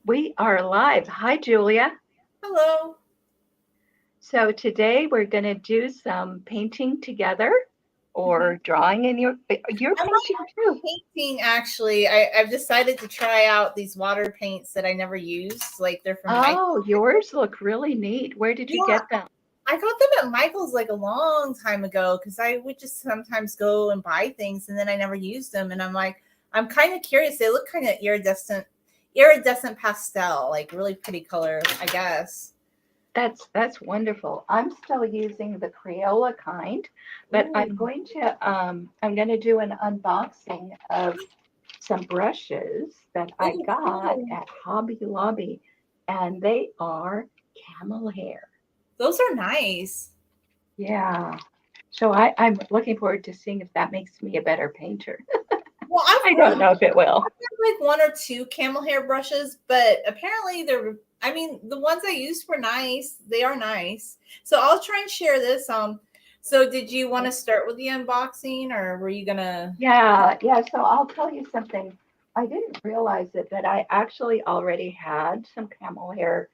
We are live. Hi, Julia. Hello. So today we're going to do some painting together Mhm. or drawing in your I painting too. like painting actually. I've decided to try out these water paints that I never use. Like they're from Michael. Oh, yours look really neat. Where did you Yeah, get them? I got them at Michael's like a long time ago because I would just sometimes go and buy things and then I never used them. And I'm like, I'm kind of curious. They look kind of iridescent pastel, like really pretty color, I guess. That's wonderful. I'm still using the Crayola kind, but Ooh. I'm going to do an unboxing of some brushes that I Ooh, got cool. at Hobby Lobby, and they are camel hair. Those are nice. Yeah. So I'm looking forward to seeing if that makes me a better painter. Well, I don't know if it will. like one or two camel hair brushes, but apparently they're. I mean, the ones I used were nice. They are nice. So I'll try and share this. So did you want to start with the unboxing, or were you gonna? Yeah. So I'll tell you something. I didn't realize it, but I actually already had some camel hair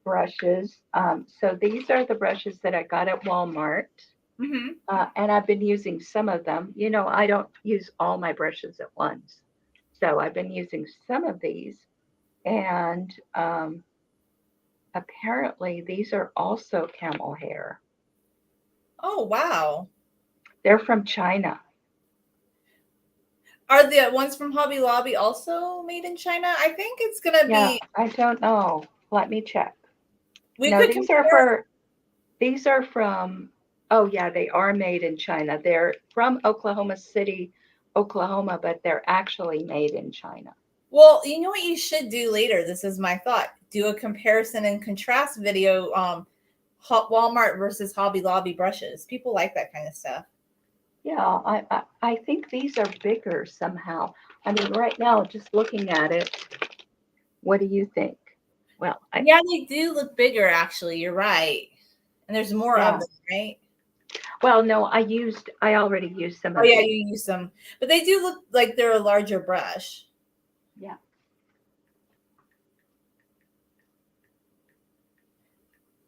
brushes. So these are the brushes that I got at Walmart. Mm-hmm. And I've been using some of them. I don't use all my brushes at once. So I've been using some of these. And apparently, these are also camel hair. Oh wow! They're from China. Are the ones from Hobby Lobby also made in China? I think it's gonna Yeah, be. I don't know. Let me check. We No, could compare. these are from, oh yeah, they are made in China. They're from Oklahoma City, Oklahoma, but they're actually made in China. Well, you know what you should do later. This is my thought. Do a comparison and contrast video. Walmart versus Hobby Lobby brushes. People like that kind of stuff. Yeah, I think these are bigger somehow. I mean, right now, just looking at it, what do you think? Well, Yeah, they do look bigger actually. You're right. And there's more of yeah. them, right? Well, no, I already used some Oh of yeah, these. you use them. But they do look like they're a larger brush. Yeah.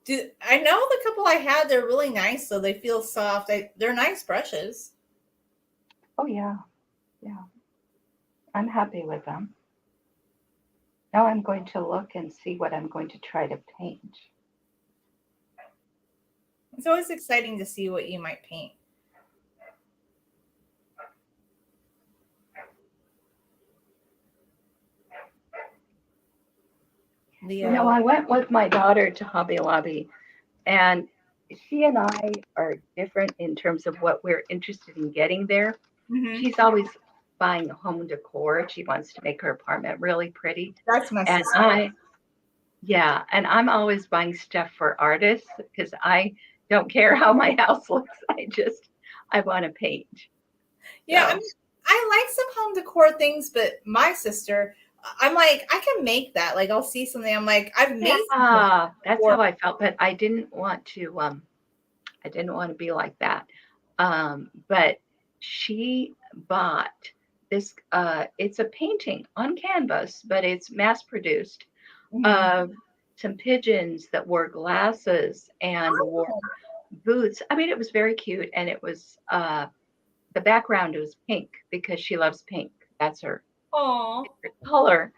Do I know the couple I had, they're really nice, so they feel soft. They're nice brushes. Oh yeah. Yeah. I'm happy with them. Now I'm going to look and see what I'm going to try to paint. It's always exciting to see what you might paint. The I went with my daughter to Hobby Lobby, and she and I are different in terms of what we're interested in getting there. Mhm. She's always buying home decor. She wants to make her apartment really pretty. That's my And sister. yeah, and I'm always buying stuff for artists because I don't care how my house looks. I want to paint. Yeah, I So, mean, I like some home decor things, but my sister, I'm like, I can make that. Like, I'll see something, I'm like, I've made some yeah, that's decor. how I felt, but I didn't want to be like that. But she bought this it's a painting on canvas, but it's mass produced Mhm. of some pigeons that wore glasses and wore boots. I mean, it was very cute, and it was the background was pink because she loves pink. That's her Oh, favorite color.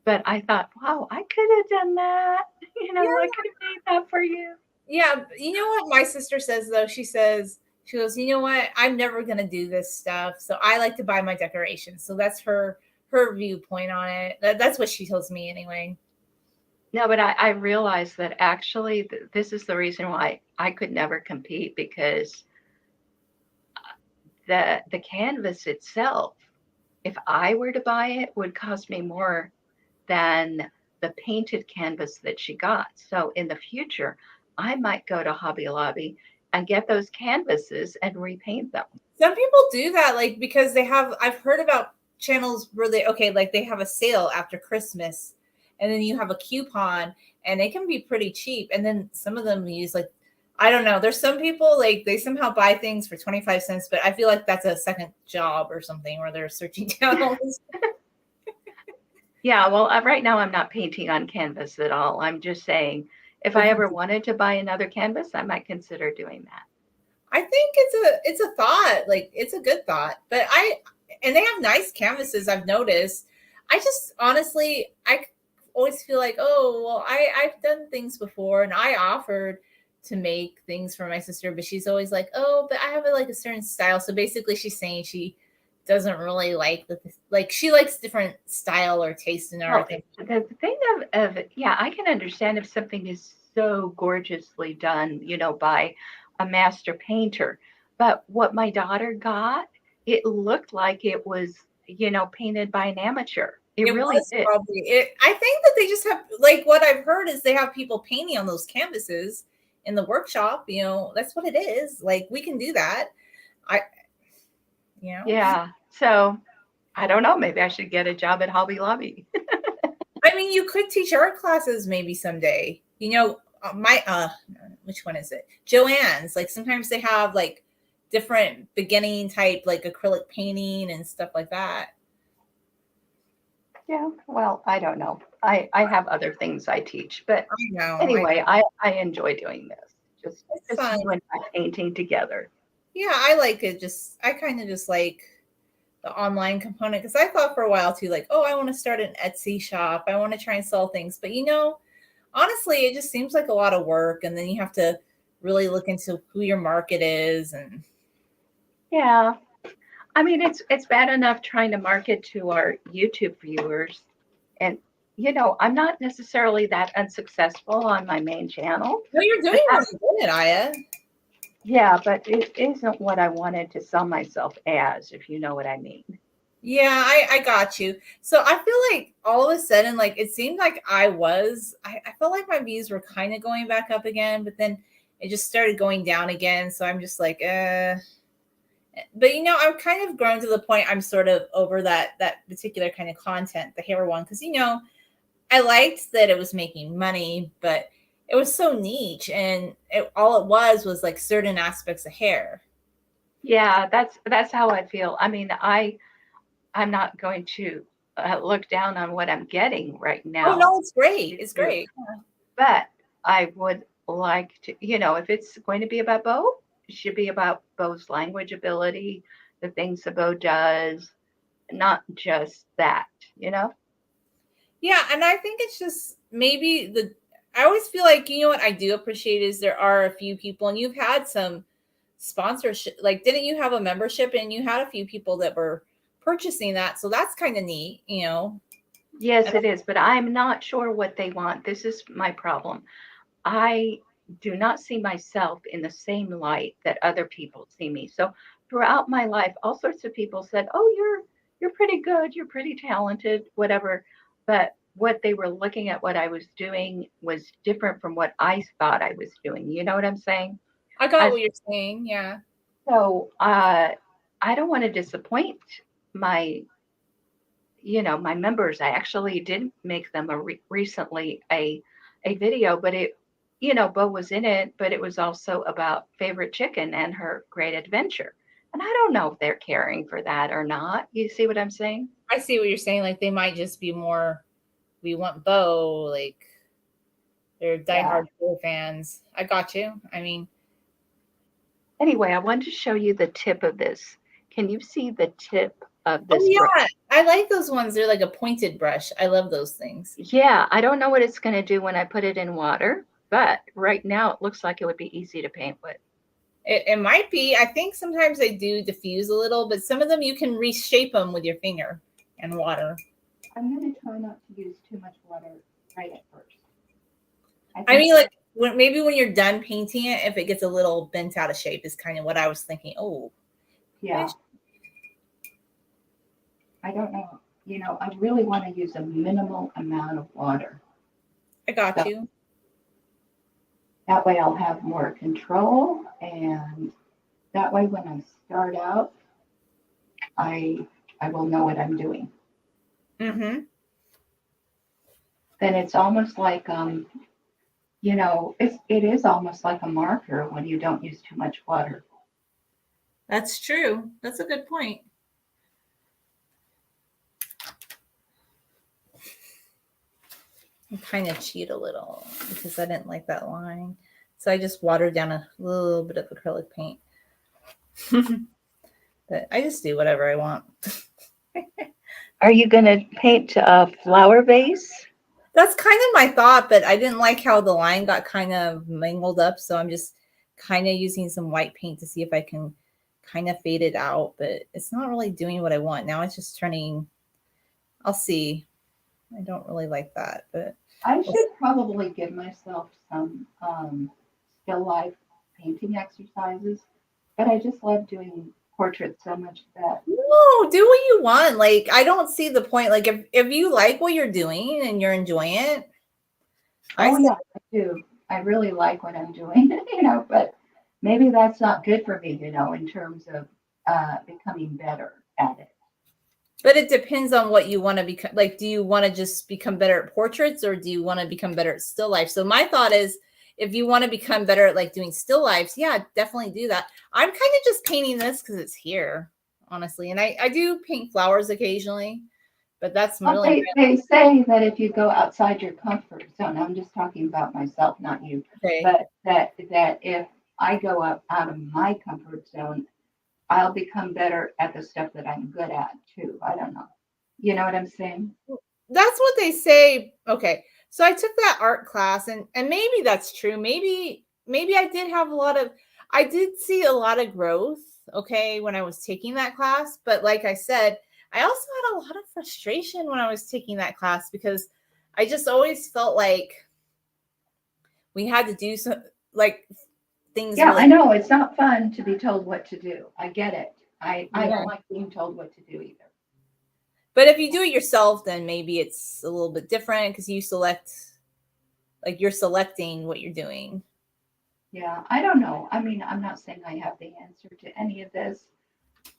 But I thought, wow, I could have done that. I yeah. could have made that for you. Yeah, you know what my sister says though? She goes, you know what? I'm never gonna do this stuff, so I like to buy my decorations. So that's her viewpoint on it. That's what she tells me anyway. No, but I realized that actually this is the reason why I could never compete because the canvas itself, if I were to buy it, would cost me more than the painted canvas that she got. So in the future, I might go to Hobby Lobby and get those canvases and repaint them. Some people do that, like because they have. I've heard about channels where they okay, like they have a sale after Christmas, and then you have a coupon, and it can be pretty cheap. And then some of them use like I don't know. There's some people like they somehow buy things for 25 cents, but I feel like that's a second job or something where they're searching down all this. Yeah, well, right now I'm not painting on canvas at all. I'm just saying if If I you ever wanted to buy another canvas, I might consider doing that. I think it's a thought. Like it's a good thought. But and they have nice canvases, I've noticed. I just honestly I always feel like, oh well, I've done things before and I offered to make things for my sister, but she's always like, oh, but I have like a certain style. So basically she's saying she doesn't really like like she likes different style or taste in Well, art. the thing yeah, I can understand if something is so gorgeously done, by a master painter. But what my daughter got, it looked like it was, painted by an amateur. It It really was did. probably it. I think that they just have like what I've heard is they have people painting on those canvases in the workshop. That's what it is. Like we can do that. I, you know, Yeah. So I don't know. Maybe I should get a job at Hobby Lobby. I mean, you could teach art classes maybe someday. My which one is it? Joanne's. Like sometimes they have like different beginning type like acrylic painting and stuff like that. Yeah. Well, I don't know. I have other things I teach, but I know. I anyway, know. I enjoy doing this. Just It's just fun. you and I painting together. Yeah, I like it. I kind of just like the online component because I thought for a while too, like, oh, I want to start an Etsy shop. I want to try and sell things. But honestly, it just seems like a lot of work. And then you have to really look into who your market is. And Yeah. I mean, it's bad enough trying to market to our YouTube viewers, and I'm not necessarily that unsuccessful on my main channel, no, you're but doing really good, Aya. yeah, but it isn't what I wanted to sell myself as, if you know what I mean. Yeah, I got you. So I feel like all of a sudden, like it seemed like I felt like my views were kind of going back up again, but then it just started going down again. So I'm just like, but I've kind of grown to the point I'm sort of over that particular kind of content, the hair one, because I liked that it was making money, but it was so niche, and all it was like certain aspects of hair. Yeah, that's how I feel. I mean, I'm not going to look down on what I'm getting right Oh now, no, it's great. It's great. but I would like to, if it's going to be about Bo, it should be about Bo's language ability, the things that Bo does, not just that, you know? Yeah, and I think it's just maybe I always feel like what I do appreciate is there are a few people, and you've had some sponsorship. Like, didn't you have a membership, and you had a few people that were purchasing that? So that's kind of neat. Yes, it is, but I'm not sure what they want. This is my problem. I do not see myself in the same light that other people see me. So throughout my life, all sorts of people said, "Oh, you're pretty good, you're pretty talented, whatever." But what they were looking at what I was doing was different from what I thought I was doing. You know what I'm saying? I got As what you're saying. Yeah. so I don't want to disappoint my my members. I actually did make them recently a video, but Bo was in it, but it was also about favorite chicken and her great adventure. And I don't know if they're caring for that or not. You see what I'm saying? I see what you're saying. Like they might just be more, we want Bo, like they're Yeah. diehard Bo fans. I got you. I mean, Anyway, I wanted to show you the tip of this. Can you see the tip of oh this brush? yeah, I like those ones. They're like a pointed brush. I love those things. Yeah, I don't know what it's going to do when I put it in water, but right now it looks like it would be easy to paint with. It might be. I think sometimes they do diffuse a little, but some of them you can reshape them with your finger and water. I'm going to try not to use too much water right at first. I mean, like maybe when you're done painting it, if it gets a little bent out of shape, is kind of what I was thinking. Oh, Yeah. I don't know. I really want to use a minimal amount of water. I got So you. that way I'll have more control, and that way when I start out, I will know what I'm doing. Mm-hmm. Then it's almost like it is almost like a marker when you don't use too much water. That's true. That's a good point. kind of cheat a little because I didn't like that line. So I just watered down a little bit of acrylic paint. But I just do whatever I want. Are you going to paint a flower vase? That's kind of my thought, but I didn't like how the line got kind of mangled up. So I'm just kind of using some white paint to see if I can kind of fade it out. But it's not really doing what I want. Now it's just turning. I'll see. I don't really like that, but I should probably give myself some still life painting exercises, but I just love doing portraits so much that no, do what you want. Like I don't see the point. Like if you like what you're doing and you're enjoying it, oh yeah, I do. I really like what I'm doing, but maybe that's not good for me, in terms of becoming better at it. but it depends on what you want to become. Like, do you want to just become better at portraits or do you want to become better at still life? So my thought is if you want to become better at like doing still lifes, yeah, definitely do that. I'm kind of just painting this because it's here, honestly. And I do paint flowers occasionally, but that's Well, really they say that if you go outside your comfort zone, I'm just talking about myself, not you, okay. but that if I go up out of my comfort zone, I'll become better at the stuff that I'm good at too. I don't know. You know what I'm saying? That's what they say. Okay. So I took that art class and maybe that's true. Maybe I did see a lot of growth, okay, when I was taking that class, but like I said, I also had a lot of frustration when I was taking that class because I just always felt like we had to do some like things Yeah, really I know. It's not fun to be told what to do. I get it. I yeah. don't like being told what to do either. But if you do it yourself, then maybe it's a little bit different because you're selecting what you're doing. Yeah, I don't know. I mean, I'm not saying I have the answer to any of this.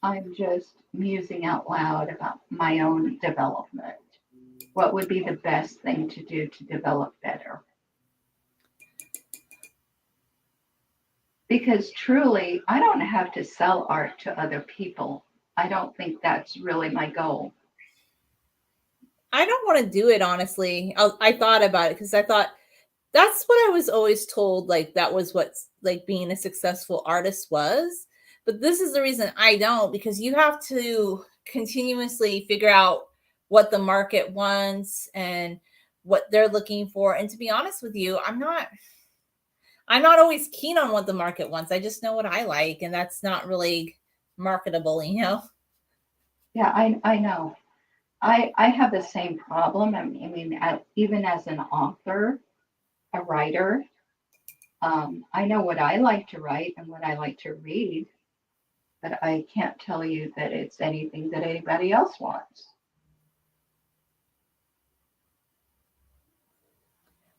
I'm just musing out loud about my own development. What would be the best thing to do to develop better? Because truly, I don't have to sell art to other people. I don't think that's really my goal. I don't want to do it honestly. I thought about it because I thought that's what I was always told. Like that was what's like being a successful artist was. But this is the reason I don't because you have to continuously figure out what the market wants and what they're looking for. And to be honest with you, I'm not always keen on what the market wants. I just know what I like, and that's not really marketable. Yeah, I know. I have the same problem. I mean, even as an author, a writer, I know what I like to write and what I like to read, but I can't tell you that it's anything that anybody else wants.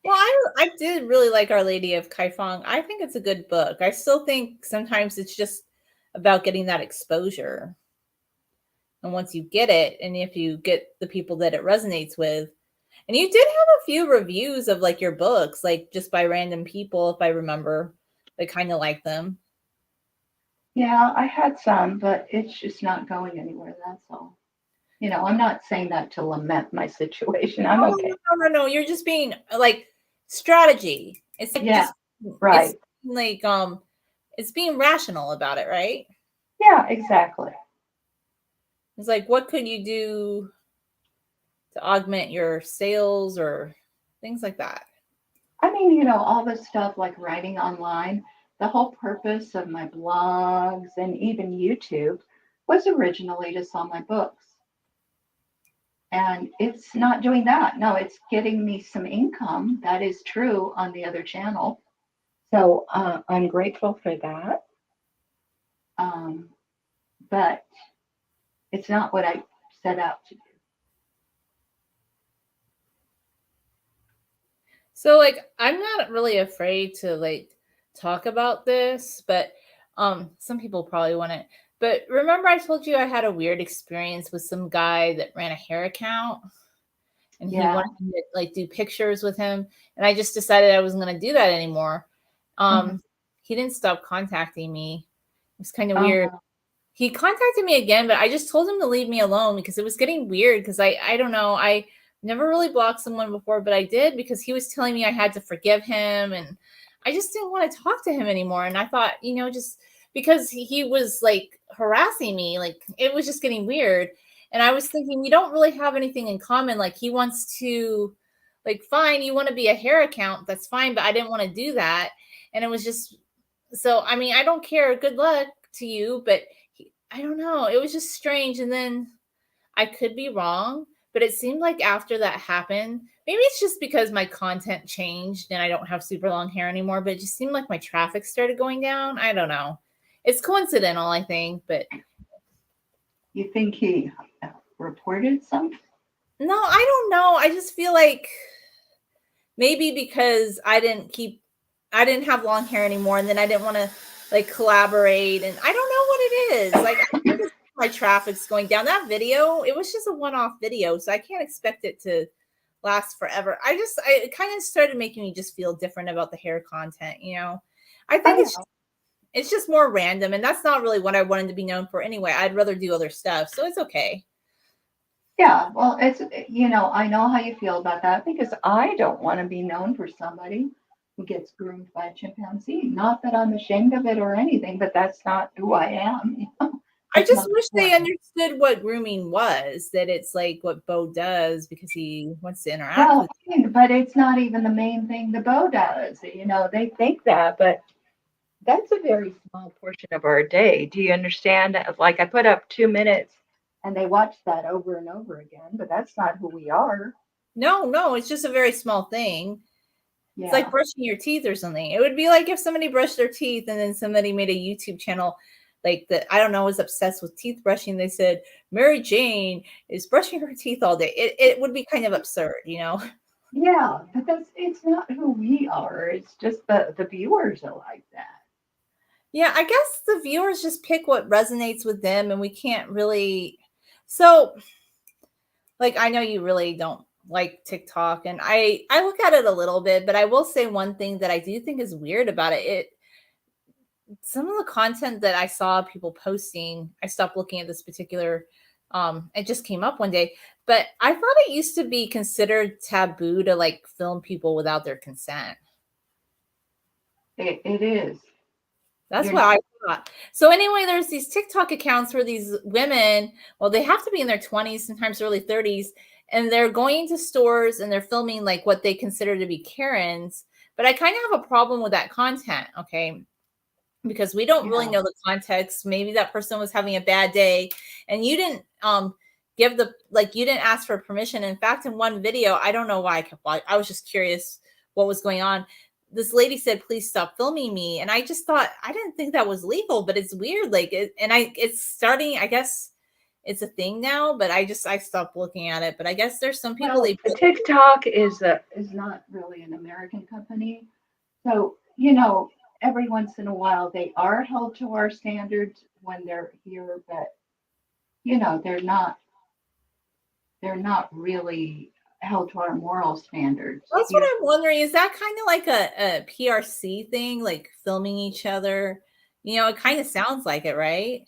Well, I did really like Our Lady of Kaifeng. I think it's a good book. I still think sometimes it's just about getting that exposure. And once you get it, and if you get the people that it resonates with, and you did have a few reviews of like your books, like just by random people, if I remember, that kind of like them. Yeah, I had some, but it's just not going anywhere. That's all. I'm not saying that to lament my situation. I'm Oh okay. no. You're just being like strategy. It's like Yeah, just it's right. like it's being rational about it, right? Yeah, exactly. It's like what could you do to augment your sales or things like that. I mean, all this stuff like writing online, the whole purpose of my blogs and even YouTube was originally to sell my books. And it's not doing that. No, it's getting me some income. That is true on the other channel. So I'm grateful for that. Um, but it's not what I set out to do. So like I'm not really afraid to like talk about this, but some people probably want it. But remember I told you I had a weird experience with some guy that ran a hair account and he Yeah. wanted me to like do pictures with him and I just decided I wasn't going to do that anymore. Mhm. He didn't stop contacting me. It was kind of Oh, weird. no. He contacted me again, but I just told him to leave me alone because it was getting weird because I don't know. never really blocked someone before, but I did because he was telling me I had to forgive him, and I just didn't want to talk to him anymore. And I thought, just because he was like harassing me, like it was just getting weird. And I was thinking, we don't really have anything in common. Like he wants to, like, fine, you want to be a hair account, that's fine, but I didn't want to do that. And it was just, so I mean, I don't care. Good luck to you, but I don't know. It was just strange. And then I could be wrong, but it seemed like after that happened, maybe it's just because my content changed and I don't have super long hair anymore, but it just seemed like my traffic started going down. I don't know. It's coincidental, I think, but You think he reported something? no, I don't know. I just feel like maybe because I didn't have long hair anymore, and then I didn't want to like collaborate, and I don't know what it is. Like I think it's my traffic's going down. That video, it was just a one-off video, so I can't expect it to last forever. It kind of started making me just feel different about the hair content. I think it's just more random, and that's not really what I wanted to be known for anyway. I'd rather do other stuff, so it's okay. Yeah, well, I know how you feel about that because I don't want to be known for somebody who gets groomed by a chimpanzee. Not that I'm ashamed of it or anything, but that's not who I am. I It's just not wish who I they am. understood what grooming was, that it's like what Bo does because he wants to interact Well, with. but it's not even the main thing the bow does. They think that, but that's a very small portion of our day. Do you understand? Like I put up 2 minutes and they watch that over and over again, but that's not who we are. No, no, it's just a very small thing. It's like Yeah. brushing your teeth or something. It would be like if somebody brushed their teeth and then somebody made a YouTube channel like that, I don't know, was obsessed with teeth brushing. They said Mary Jane is brushing her teeth all day. It would be kind of absurd. Yeah, but it's not who we are. It's just the viewers are like that. Yeah, I guess the viewers just pick what resonates with them, and we can't really. So, like, I know you really don't like TikTok, and I look at it a little bit, but I will say one thing that I do think is weird about it. Some of the content that I saw people posting, I stopped looking at this particular. It just came up one day, but I thought it used to be considered taboo to like film people without their consent. It is. That's You're what not. I thought. So anyway, there's these TikTok accounts where these women, well, they have to be in their 20s, sometimes early 30s, and they're going to stores and they're filming like what they consider to be Karens. But I kind of have a problem with that content, okay? Because we don't really Yeah. know the context. Maybe that person was having a bad day and you didn't you didn't ask for permission. In fact, in one video, I don't know why I kept watching. I was just curious what was going on. This lady said, "Please stop filming me." And I just thought, I didn't think that was legal, but it's weird. It's starting, I guess it's a thing now, but I stopped looking at it. But I guess there's some people Well, they TikTok is not really an American company. So, every once in a while they are held to our standards when they're here, but they're not really held to our moral standards. That's what I'm wondering. Is that kind of like a PRC thing, like filming each other? It kind of sounds like it, right?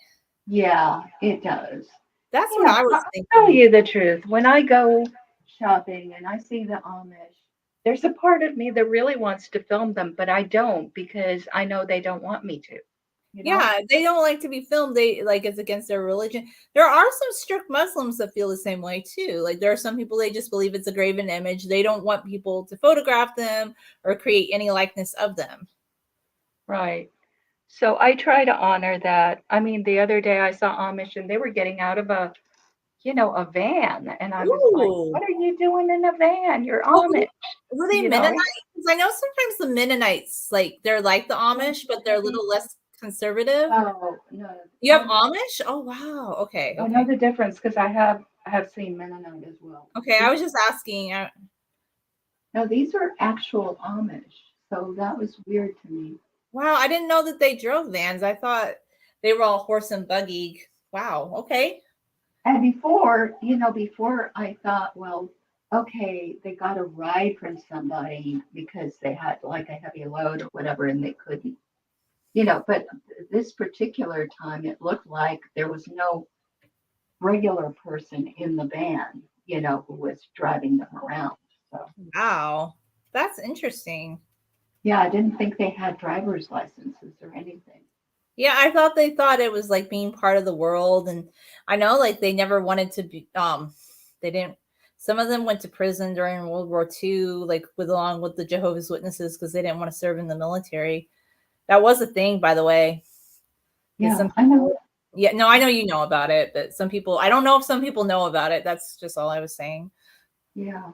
Yeah, it does. That's what I was I'll tell thinking. you the truth. When I go shopping and I see the Amish, there's a part of me that really wants to film them, but I don't because I know they don't want me to, you know? Yeah, they don't like to be filmed. They like it's against their religion. There are some strict Muslims that feel the same way too. Like there are some people they just believe it's a graven image. They don't want people to photograph them or create any likeness of them. Right. So I try to honor that. I mean, the other day I saw Amish and they were getting out of a van. And I was like, Ooh. what are you doing in a van? You're Oh, Amish, were they you know? Mennonites? 'Cause I know sometimes the Mennonites, like they're like the Amish, but they're a little less conservative. No, no. You have Amish? Oh wow. Okay, I know okay. the difference because I have seen Mennonite as well. Okay, I was just asking. No, these are actual Amish. So that was weird to me. Wow, I didn't know that they drove vans. I thought they were all horse and buggy. Wow. Okay. And before I thought, well, okay, they got a ride from somebody because they had like a heavy load or whatever and they couldn't, but this particular time it looked like there was no regular person in the van. who was driving them around. So, Wow. That's interesting. yeah, I didn't think they had driver's licenses or anything. Yeah, I thought they thought it was like being part of the world. And I know like they never wanted to be they didn't some of them went to prison during World War II, like with along with the Jehovah's Witnesses because they didn't want to serve in the military. That was a thing, by the way. Because Yeah, some I know. people, yeah, no, I know you know about it, but some people, I don't know if some people know about it. That's just all I was saying. Yeah.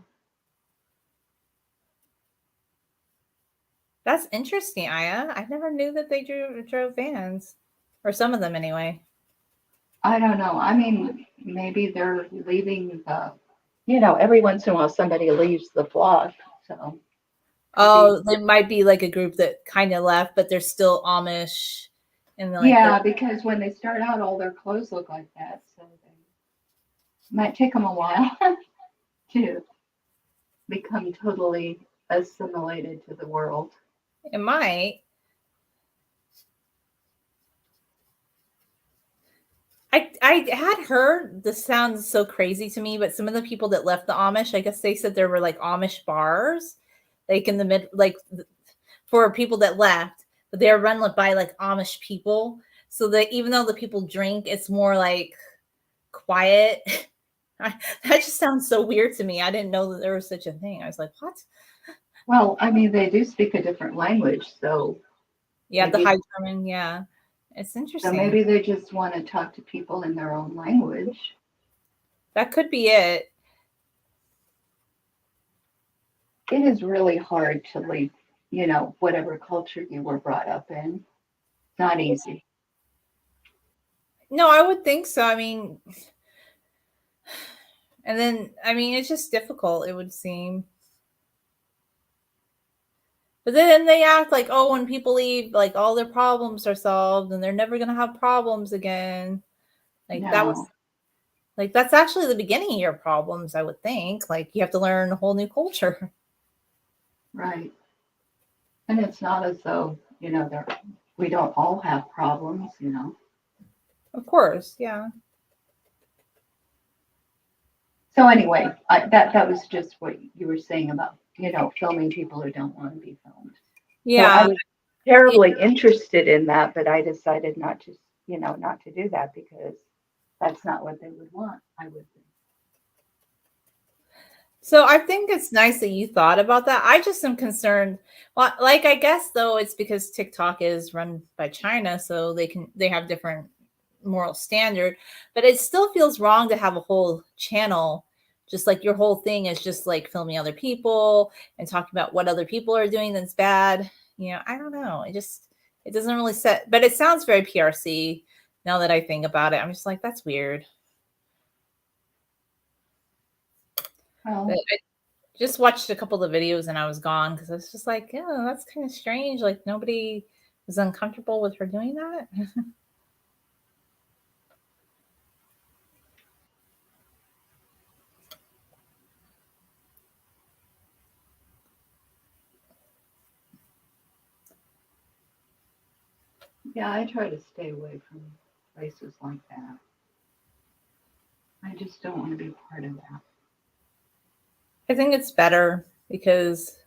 That's interesting, Aya. I never knew that they drove vans, or some of them anyway. I don't know. I mean, maybe they're leaving every once in a while somebody leaves the flock. So could be. Oh, they might be like a group that kind of left, but they're still Amish, and they're like they're. Yeah, because when they start out, all their clothes look like that. So they might take them a while to become totally assimilated to the world. It might. I had heard this sounds so crazy to me, but some of the people that left the Amish, I guess they said there were like Amish bars, like in the mid, like for people that left, but they were run by like Amish people. So that even though the people drink, it's more like quiet. That just sounds so weird to me. I didn't know that there was such a thing. I was like, what? Well, I mean, they do speak a different language, so Yeah, the maybe High German. Yeah, it's so interesting. maybe they just want to talk to people in their own language. That could be it. It is really hard to leave, whatever culture you were brought up in. It's not easy. No, I would think so. I mean, and then I mean, it's just difficult. It would seem. But then they act like, oh, when people leave, like all their problems are solved and they're never going to have problems again. Like that was No, like that's actually the beginning of your problems, I would think. Like you have to learn a whole new culture. right. And it's not as though, we don't all have problems. Of course, yeah. So anyway, that was just what you were saying about, filming people who don't want to be filmed. So I Yeah. was terribly interested in that, but I decided not to do that because that's not what they would want, I would think. So I think it's nice that you thought about that. I just am concerned. Well, like I guess though it's because TikTok is run by China, so they have different moral standard, but it still feels wrong to have a whole channel just like your whole thing is just like filming other people and talking about what other people are doing that's bad. I don't know. It doesn't really set, but it sounds very PRC now that I think about it. I'm just like that's weird. But Well, I just watched a couple of the videos and I was gone because I was just like, yeah, that's kind of strange. Like nobody was uncomfortable with her doing that. yeah, I try to stay away from places like that. I just don't want to be part of that. I think it's better because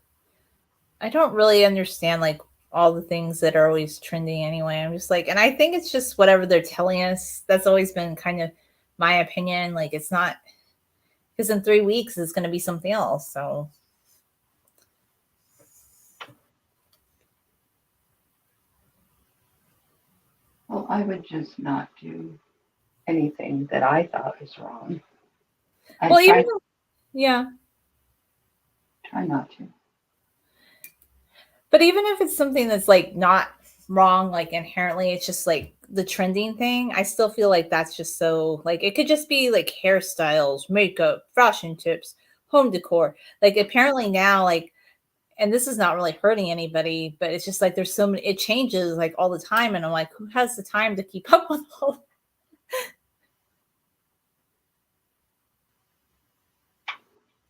I don't really understand like all the things that are always trending anyway. I'm just like, and I think it's just whatever they're telling us. That's always been kind of my opinion. Like it's not because in 3 weeks it's going to be something else. So Well, I would just not do anything that I thought was wrong. I well, even try though, yeah, try not to. but even if it's something that's like not wrong, like inherently, it's just like the trending thing. I still feel like that's just so like it could just be like hairstyles, makeup, fashion tips, home decor. Like apparently now, like and this is not really hurting anybody, but it's just like there's so many, it changes like all the time. And I'm like, who has the time to keep up with all?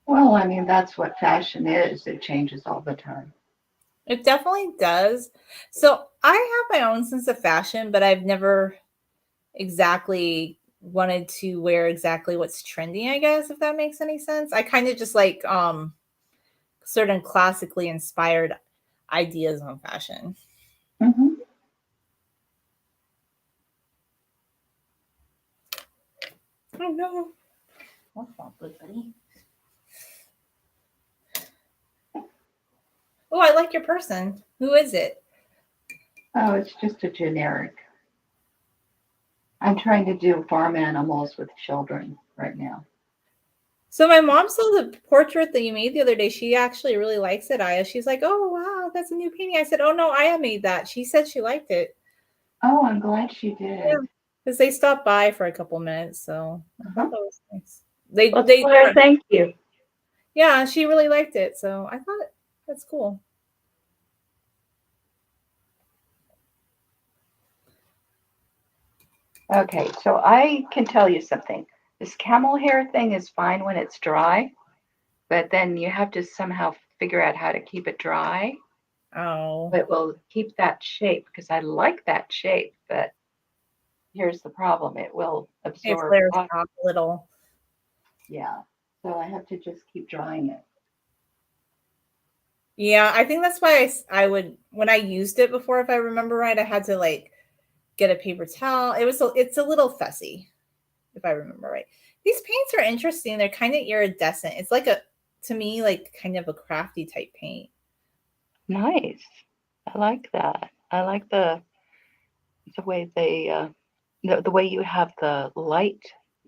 Well, I mean, that's what fashion is. It changes all the time. It definitely does. So I have my own sense of fashion, but I've never exactly wanted to wear exactly what's trendy, I guess, if that makes any sense. I kind of just like certain classically inspired ideas on fashion. Mm-hmm. Oh no. That's not good, buddy. Oh, I like your person. Who is it? Oh, it's just a generic. I'm trying to do farm animals with children right now. So my mom saw the portrait that you made the other day. She actually really likes it, Aya. She's like, "Oh wow, that's a new painting." I said, "Oh no, Aya made that." She said she liked it. Oh, I'm glad she Yeah, did. because they stopped by for a couple minutes, so I thought Uh-huh. that was nice. They Let's they put our thank you. yeah, she really liked it, so I thought that's cool. Okay, so I can tell you something. This camel hair thing is fine when it's dry, but then you have to somehow figure out how to keep it dry. Oh, It will keep that shape because I like that shape, but here's the problem. It will it absorb flares water. off a little. Yeah. So I have to just keep drying it. Yeah, I think that's why I would when I used it before, if I remember right, I had to like get a paper towel. It's a little fussy, if I remember right. These paints are interesting. They're kind of iridescent. It's like a to me like kind of a crafty type paint. Nice. I like that. I like the way they the way you have the light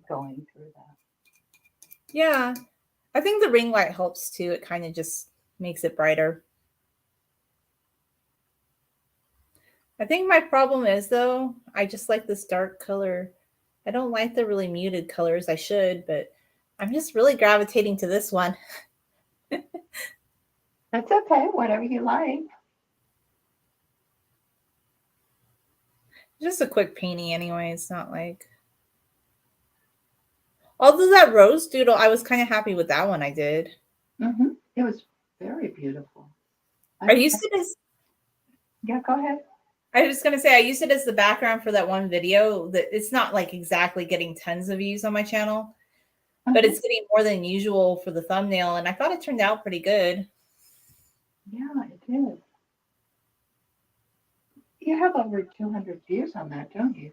going through that. Yeah, I think the ring light helps too. It kind of just makes it brighter. I think my problem is though, I just like this dark color. I don't like the really muted colors. I should, but I'm just really gravitating to this one. That's okay, whatever you like. Just a quick painting anyway. It's not like although that rose doodle, I was kind of happy with that one I did. It was very beautiful. I I, used it as yeah, go ahead. I was gonna say I used it as the background for that one video that it's not like exactly getting tons of views on my channel, but Uh-huh. it's getting more than usual for the thumbnail, and I thought it turned out pretty good. Yeah, it did. You have over 200 views on that, don't you?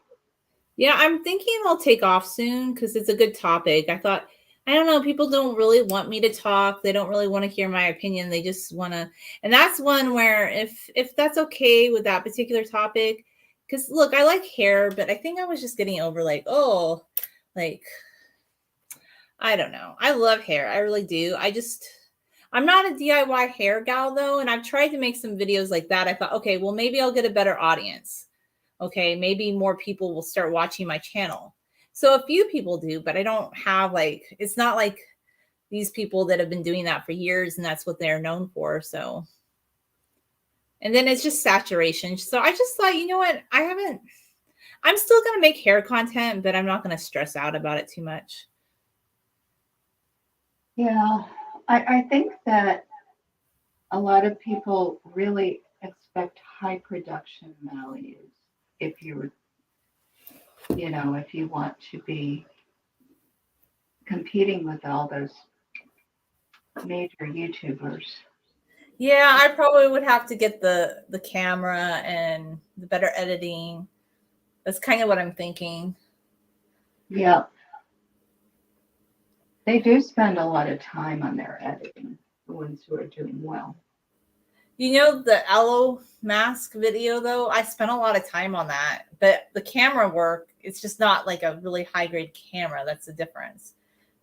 Yeah, I'm thinking I'll take off soon because it's a good topic. I thought, I don't know, people don't really want me to talk. They don't really want to hear my opinion. They just want to, and that's one where if that's okay with that particular topic, because look, I like hair, but I think I was just getting over like, oh, like I don't know. I love hair. I really do. I'm not a DIY hair gal though, and I've tried to make some videos like that. I thought, okay, well maybe I'll get a better audience. Okay, maybe more people will start watching my channel. So a few people do, but I don't have like it's not like these people that have been doing that for years and that's what they're known for. So and then it's just saturation. So I just thought, you know what? I'm still going to make hair content, but I'm not going to stress out about it too much. Yeah, I think that a lot of people really expect high production values if if you want to be competing with all those major YouTubers. Yeah, I probably would have to get the camera and the better editing. That's kind of what I'm thinking. Yeah, they do spend a lot of time on their editing, the ones who are doing well. You know the aloe mask video though, I spent a lot of time on that, but the camera work, it's just not like a really high grade camera. That's the difference.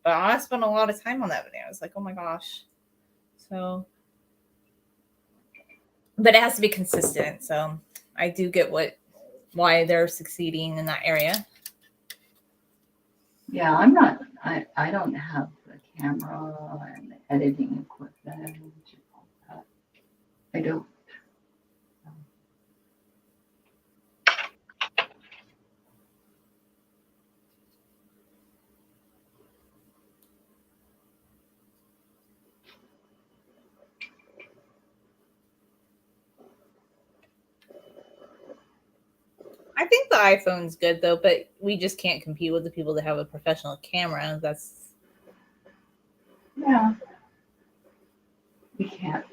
But I spent a lot of time on that video. I was like, oh my gosh. So, but it has to be consistent. So I do get why they're succeeding in that area. Yeah, I don't have the camera and the editing equipment and all that. I don't. I think the iPhone's good though, but we just can't compete with the people that have a professional camera. That's Yeah, we can't.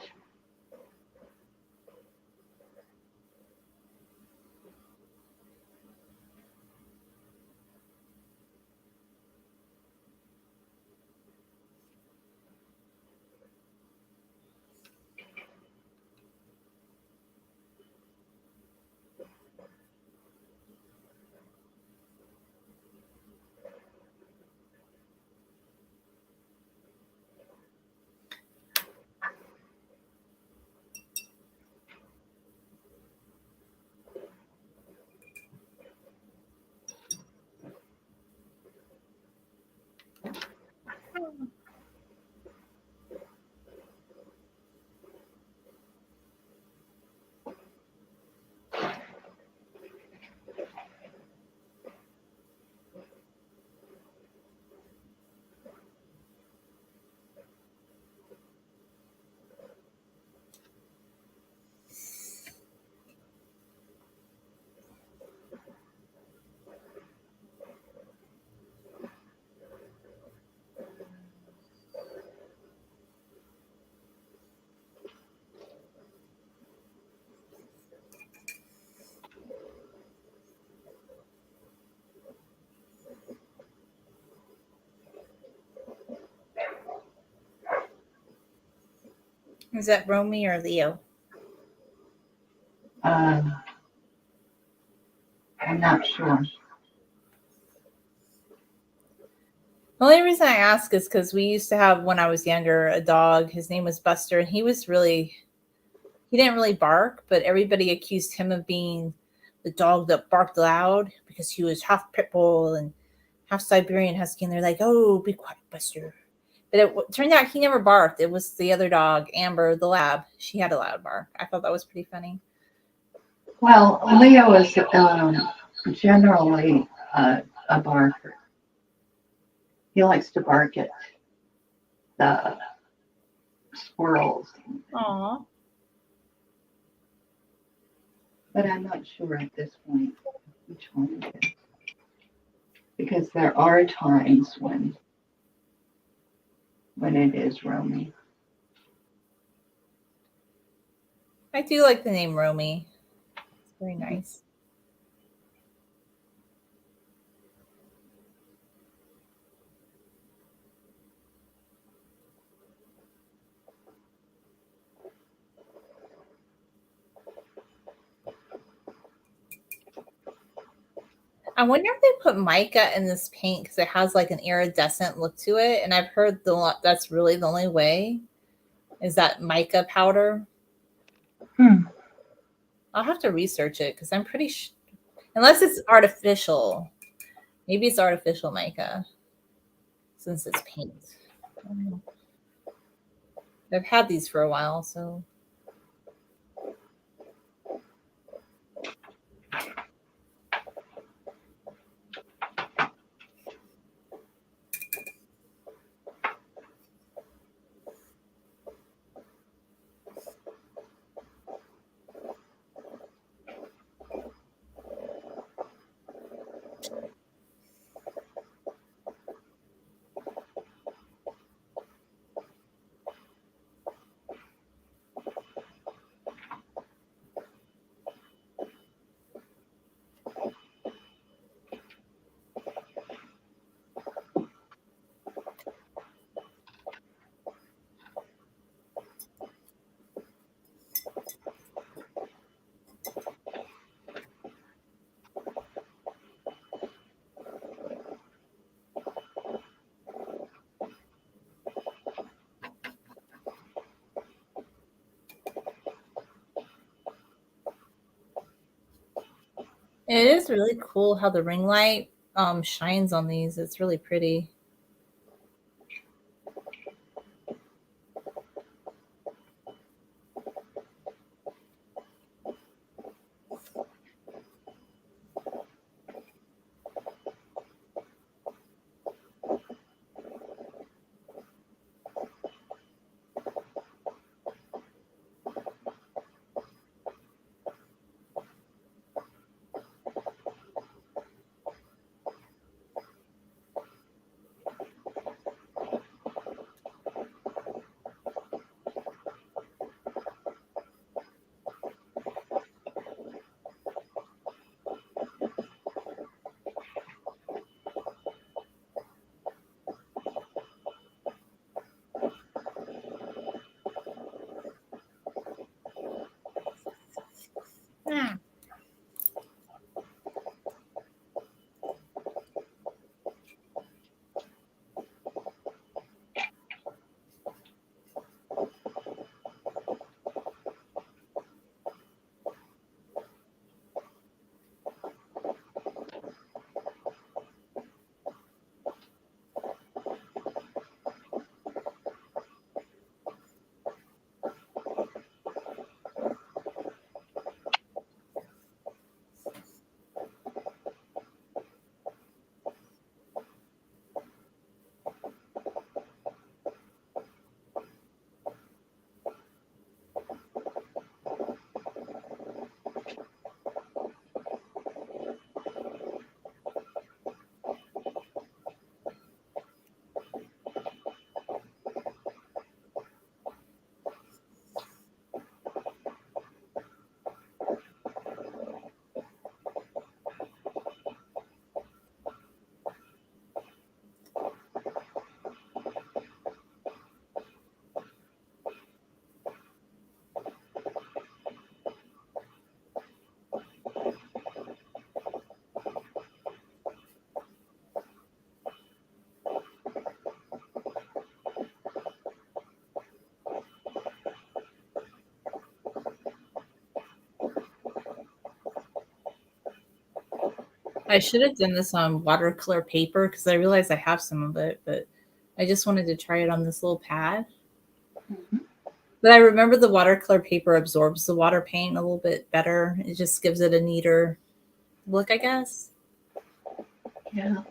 is that Romy or Leo? I'm not sure. The only reason I ask is because we used to have, when I was younger, a dog. His name was Buster, and he didn't really bark, but everybody accused him of being the dog that barked loud because he was half pit bull and half Siberian husky. And they're like, "Oh, be quiet, Buster." But it turned out he never barked. It was the other dog, Amber, the lab. She had a loud bark. I thought that was pretty funny. Well, Leo is generally a barker. He likes to bark at the squirrels, Aw. but I'm not sure at this point which one it is. Because there are times when it is Romy. I do like the name Romy. It's very nice. I wonder if they put mica in this paint because it has like an iridescent look to it, and I've heard that's really the only way is that mica powder. I'll have to research it because I'm pretty unless it's artificial. Maybe it's artificial mica since it's paint. I don't know. I've had these for a while, so. It is really cool how the ring light shines on these. It's really pretty. Yeah. I should have done this on watercolor paper because I realized I have some of it, but I just wanted to try it on this little pad. Mhm. But I remember the watercolor paper absorbs the water paint a little bit better. It just gives it a neater look, I guess. Yeah.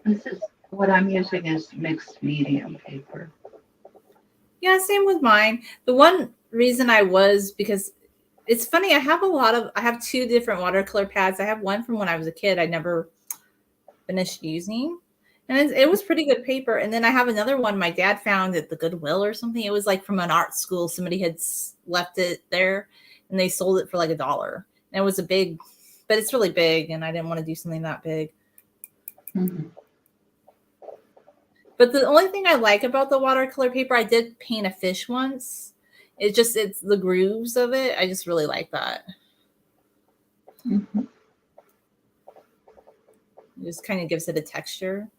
This is what I'm using is mixed medium paper. Yeah, same with mine. The one reason I was because it's funny, I have two different watercolor pads. I have one from when I was a kid I never finished using. And it was pretty good paper. And then I have another one my dad found at the Goodwill or something. It was like from an art school. Somebody had left it there and they sold it for like $1. And it was a big, but it's really big. And I didn't want to do something that big. Mhm. But the only thing I like about the watercolor paper, I did paint a fish once. It's the grooves of it. I just really like that. Mhm. It just kind of gives it a texture.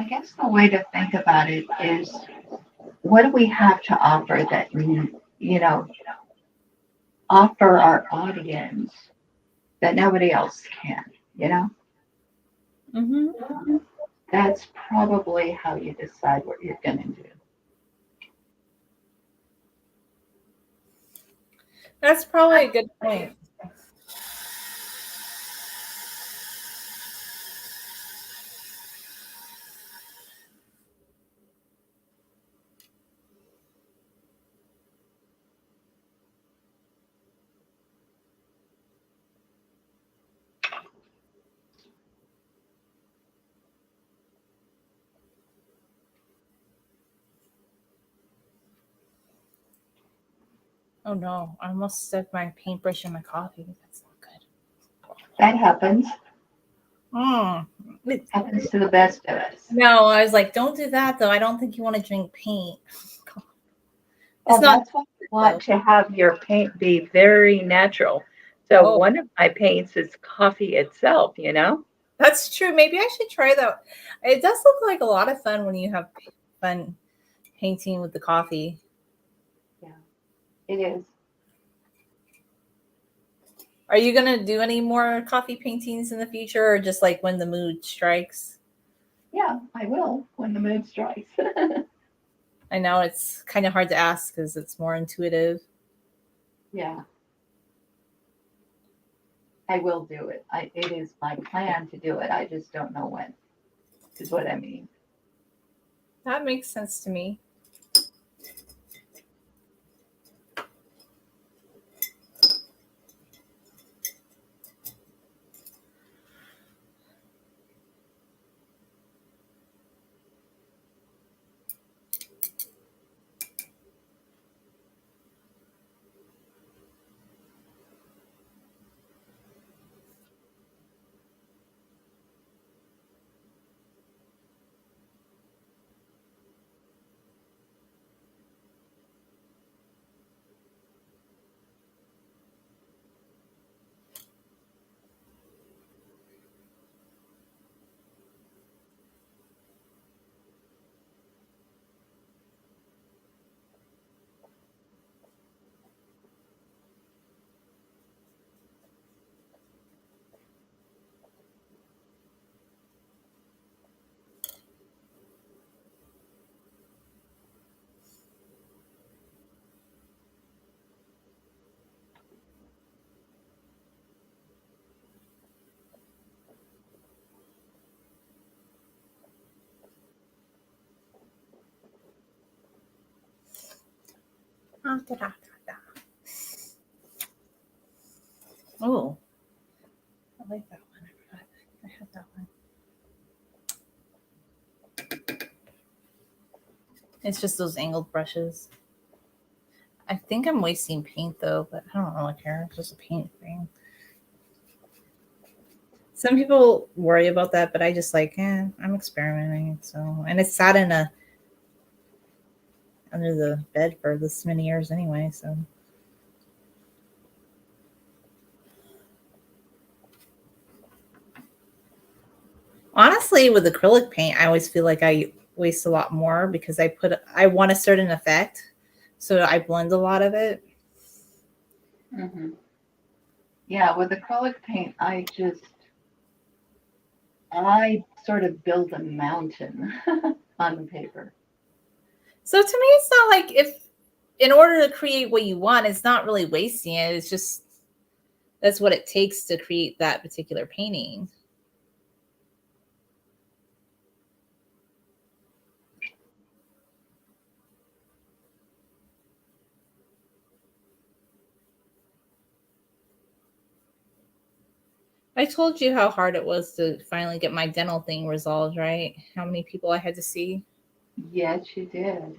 guess the way to think about it is, what do we have to offer that, offer our audience that nobody else can, you know? Mm-hmm. That's probably how you decide what you're going to do. That's probably a good point. Oh no, I almost stuck my paintbrush in my coffee. That's not good. That happens. Mm. Happens to the best of us. No, I was like, don't do that though. I don't think you want to drink paint. Well, It's not that's why you want to have your paint be very natural. So Oh, one of my paints is coffee itself, that's true. Maybe I should try that. It does look like a lot of fun when you have fun painting with the coffee. Yeah, it is. Are you gonna do any more coffee paintings in the future, or just like when the mood strikes? Yeah, I will when the mood strikes. I know it's kind of hard to ask because it's more intuitive. Yeah, I will do it. It is my plan to do it. I just don't know when, is what I mean. That makes sense to me. Oh, I like that one. I forgot I had that one. It's just those angled brushes. I think I'm wasting paint though, but I don't really care. It's just a paint thing. Some people worry about that, but I just like, I'm experimenting. So, and it's sat in a under the bed for this many years anyway. So, honestly, with acrylic paint, I always feel like I waste a lot more because I want a certain effect, so I blend a lot of it. Hmm. Yeah, with acrylic paint, I sort of build a mountain on the paper. So to me, it's not like if in order to create what you want, it's not really wasting it. It's just that's what it takes to create that particular painting. I told you how hard it was to finally get my dental thing resolved, right? How many people I had to see. Yes, you did.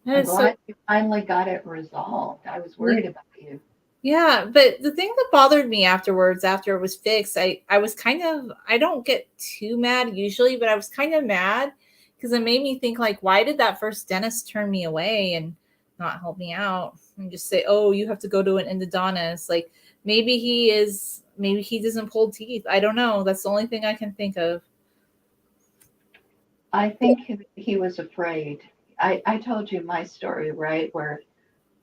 That I'm is so glad you finally got it resolved. I was worried about you. yeah, but the thing that bothered me afterwards, after it was fixed, I was kind of I don't get too mad usually, but I was kind of mad because it made me think like, why did that first dentist turn me away and not help me out and just say, oh, you have to go to an endodontist? Like maybe he doesn't pull teeth. I don't know. That's the only thing I can think of. I think he was afraid. I told you my story, right? Where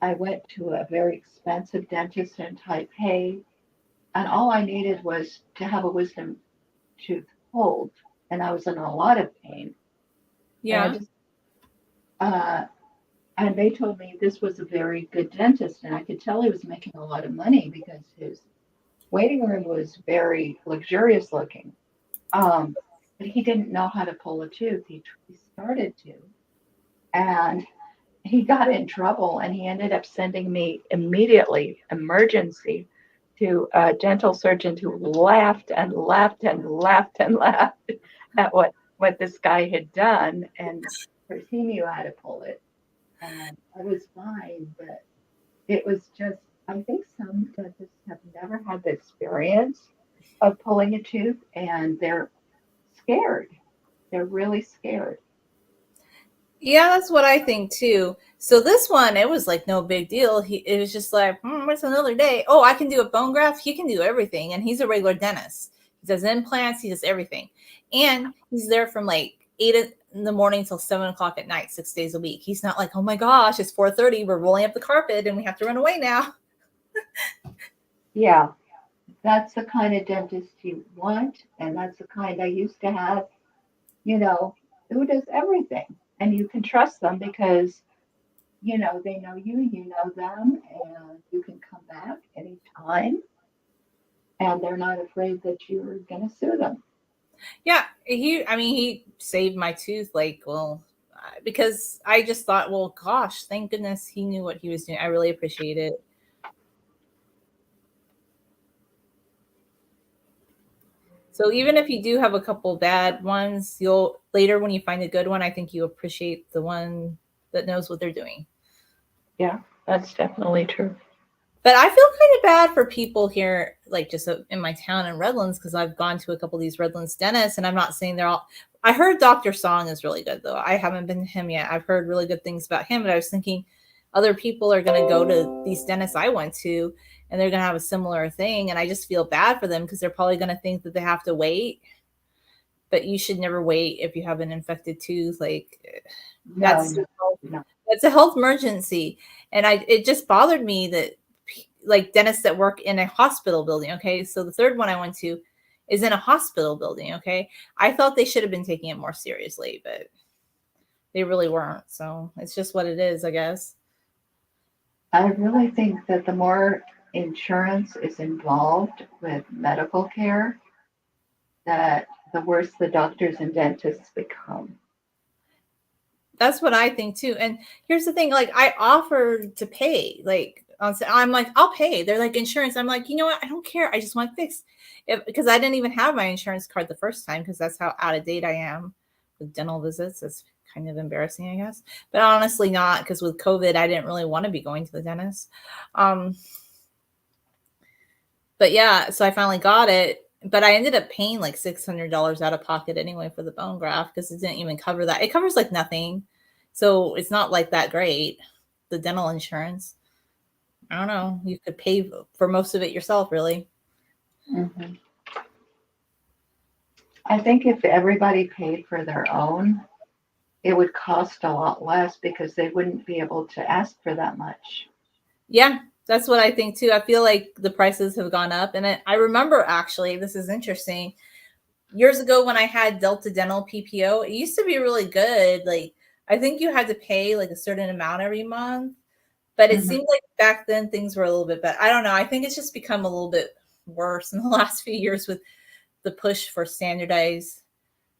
I went to a very expensive dentist in Taipei, and all I needed was to have a wisdom tooth pulled, and I was in a lot of pain. And I Yeah. just, uh, and they told me this was a very good dentist, and I could tell he was making a lot of money because his waiting room was very luxurious looking. Um, but he didn't know how to pull a tooth. He started to, and he got in trouble, and he ended up sending me immediately, emergency, to a dental surgeon who laughed and laughed and laughed and laughed at what this guy had done. And of course, he knew how to pull it, and I was fine. But it was just, I think some dentists have never had the experience of pulling a tooth, and they're scared. They're really scared. Yeah, that's what I think too. So this one, it was like no big deal. It was just like, it's another day. Oh, I can do a bone graft. He can do everything, and he's a regular dentist. He does implants. He does everything, and he's there from like 8 in the morning till 7 o'clock at night, 6 days a week. He's not like, oh my gosh, it's 4:30. We're rolling up the carpet, and we have to run away now. Yeah, that's the kind of dentist you want, and that's the kind I used to have, you know, who does everything. And you can trust them because, they know you, you know them, and you can come back anytime, and they're not afraid that you're going to sue them. Yeah, I mean, he saved my tooth. Like, well, because I just thought, well, gosh, thank goodness he knew what he was doing. I really appreciate it. So even if you do have a couple bad ones, you'll later when you find a good one, I think you appreciate the one that knows what they're doing. Yeah, that's definitely true. But I feel kind of bad for people here, like just in my town in Redlands, because I've gone to a couple of these Redlands dentists, and I'm not saying they're all. I heard Dr. Song is really good though. I haven't been to him yet. I've heard really good things about him, but I was thinking other people are going to go to these dentists I went to, and they're going to have a similar thing, and I just feel bad for them because they're probably going to think that they have to wait. But you should never wait if you have an infected tooth. Like No, that's no, no. that's a health emergency, and it just bothered me that like dentists that work in a hospital building. Okay, so the third one I went to is in a hospital building. Okay, I thought they should have been taking it more seriously, but they really weren't. So it's just what it is, I guess. I really think that the more insurance is involved with medical care, that the worse the doctors and dentists become. That's what I think too. And here's the thing: like I offered to pay, like I'm like, I'll pay. They're like insurance. I'm like, you know what? I don't care. I just want fixed. Because I didn't even have my insurance card the first time because that's how out of date I am with dental visits. It's kind of embarrassing, I guess. But honestly, not because with COVID, I didn't really want to be going to the dentist. Um, but yeah, so I finally got it. But I ended up paying like $600 out of pocket anyway for the bone graft because it didn't even cover that. It covers like nothing. So it's not like that great, the dental insurance. I don't know. You could pay for most of it yourself, really. Hmm. I think if everybody paid for their own, it would cost a lot less because they wouldn't be able to ask for that much. Yeah, that's what I think too. I feel like the prices have gone up. And I remember actually, this is interesting. Years ago when I had Delta Dental PPO, it used to be really good. Like, I think you had to pay like a certain amount every month. But it Hmm. seemed like back then things were a little bit better. I don't know. I think it's just become a little bit worse in the last few years with the push for standardized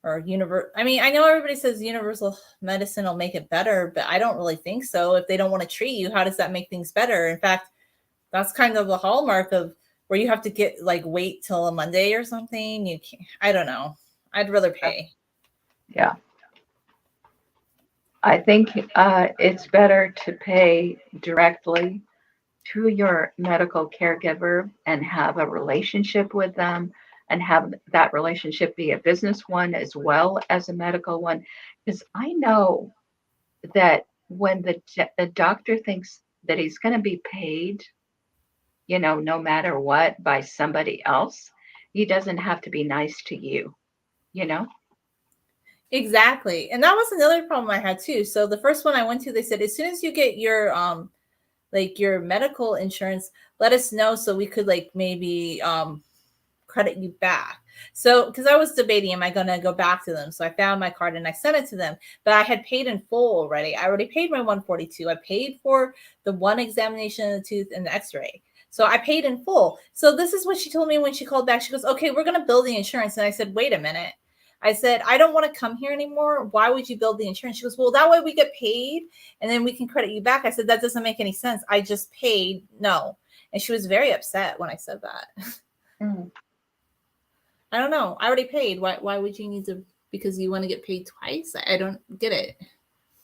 or universal. I mean, I know everybody says universal medicine will make it better, but I don't really think so. If they don't want to treat you, how does that make things better? In fact, that's kind of the hallmark of where you have to get like wait till a Monday or something. You can't, I don't know. I'd rather pay. Yeah, I think it's better to pay directly to your medical caregiver and have a relationship with them and have that relationship be a business one as well as a medical one. Because I know that when the doctor thinks that he's going to be paid, no matter what by somebody else, he doesn't have to be nice to you, you know? Exactly. And that was another problem I had too. So the first one I went to, they said as soon as you get your like your medical insurance, let us know so we could like maybe credit you back. So, because I was debating, am I going to go back to them? So I found my card and I sent it to them, but I had paid in full already. I already paid my 142. I paid for the one examination of the tooth and the x-ray. So I paid in full. So this is what she told me when she called back. She goes, okay, we're going to bill the insurance. And I said, wait a minute. I said, I don't want to come here anymore. Why would you build the insurance? She goes, well, that way we get paid and then we can credit you back. I said, that doesn't make any sense. I just paid. No. And she was very upset when I said that. Mm, I don't know. I already paid. Why would you need to, because you want to get paid twice? I don't get it.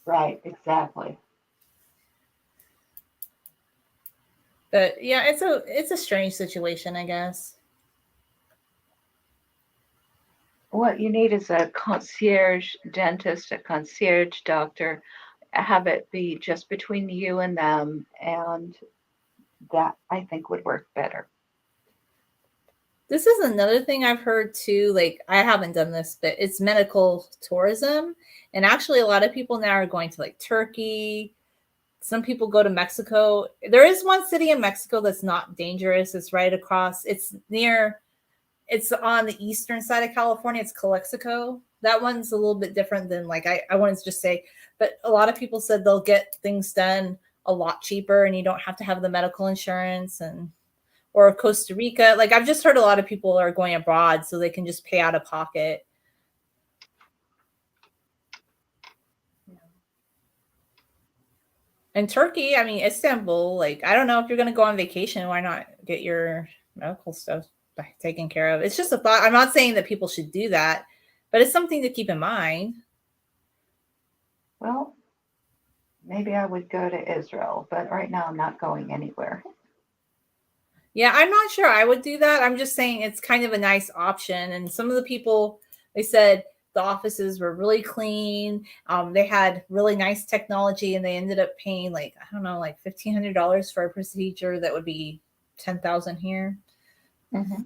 right, exactly. But yeah, it's a strange situation, I guess. What you need is a concierge dentist, a concierge doctor. Have it be just between you and them, and that I think would work better. This is another thing I've heard too. Like I haven't done this, but it's medical tourism. And actually a lot of people now are going to like Turkey. Some people go to Mexico. There is one city in Mexico that's not dangerous. It's right across. It's on the eastern side of California. It's Calexico. That one's a little bit different than like I wanted to just say, but a lot of people said they'll get things done a lot cheaper and you don't have to have the medical insurance and or Costa Rica. Like I've just heard a lot of people are going abroad so they can just pay out of pocket. And Turkey, I mean Istanbul, like I don't know if you're gonna go on vacation, why not get your medical stuff taken care of? It's just a thought. I'm not saying that people should do that, but it's something to keep in mind. Well, maybe I would go to Israel, but right now I'm not going anywhere. Yeah, I'm not sure I would do that. I'm just saying it's kind of a nice option. And some of the people, they said the offices were really clean. They had really nice technology, and they ended up paying like I don't know, like $1,500 for a procedure that would be 10,000 here. Hmm.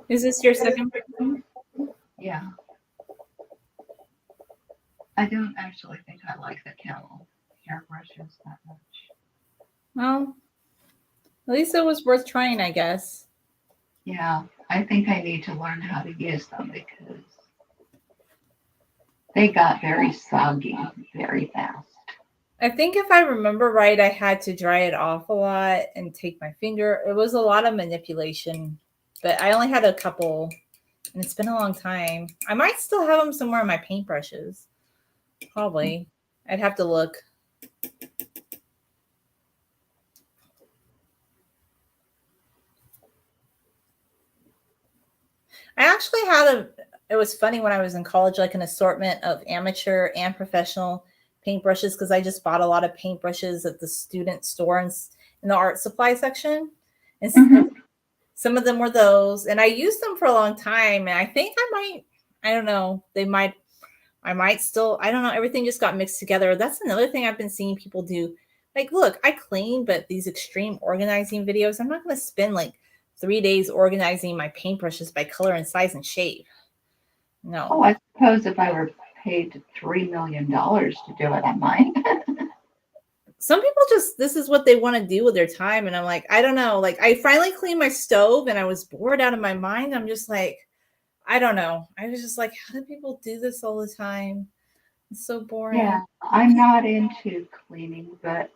Is this your second person? Yeah, I don't actually think I like the camel hairbrushes that much. Well, at least it was worth trying, I guess. Yeah, I think I need to learn how to use them because they got very soggy very fast. I think if I remember right, I had to dry it off a lot and take my finger. It was a lot of manipulation, but I only had a couple, and it's been a long time. I might still have them somewhere in my paintbrushes. Probably. I'd have to look. I actually had a, it was funny when I was in college, like an assortment of amateur and professional paintbrushes because I just bought a lot of paintbrushes at the student store in the art supply section. And Mm-hmm. some of them were those. And I used them for a long time. And I think I don't know, I might still, I don't know, everything just got mixed together. That's another thing I've been seeing people do. Like, look, I clean, but these extreme organizing videos, I'm not going to spend like 3 days organizing my paintbrushes by color and size and shape. Oh, No. I suppose if I were paid $3 million to do it, I might. Some people just, this is what they want to do with their time. And I'm like, I don't know. Like, I finally cleaned my stove and I was bored out of my mind. I'm just like, I don't know. I was just like, how do people do this all the time? It's so boring. Yeah, I'm not into cleaning, but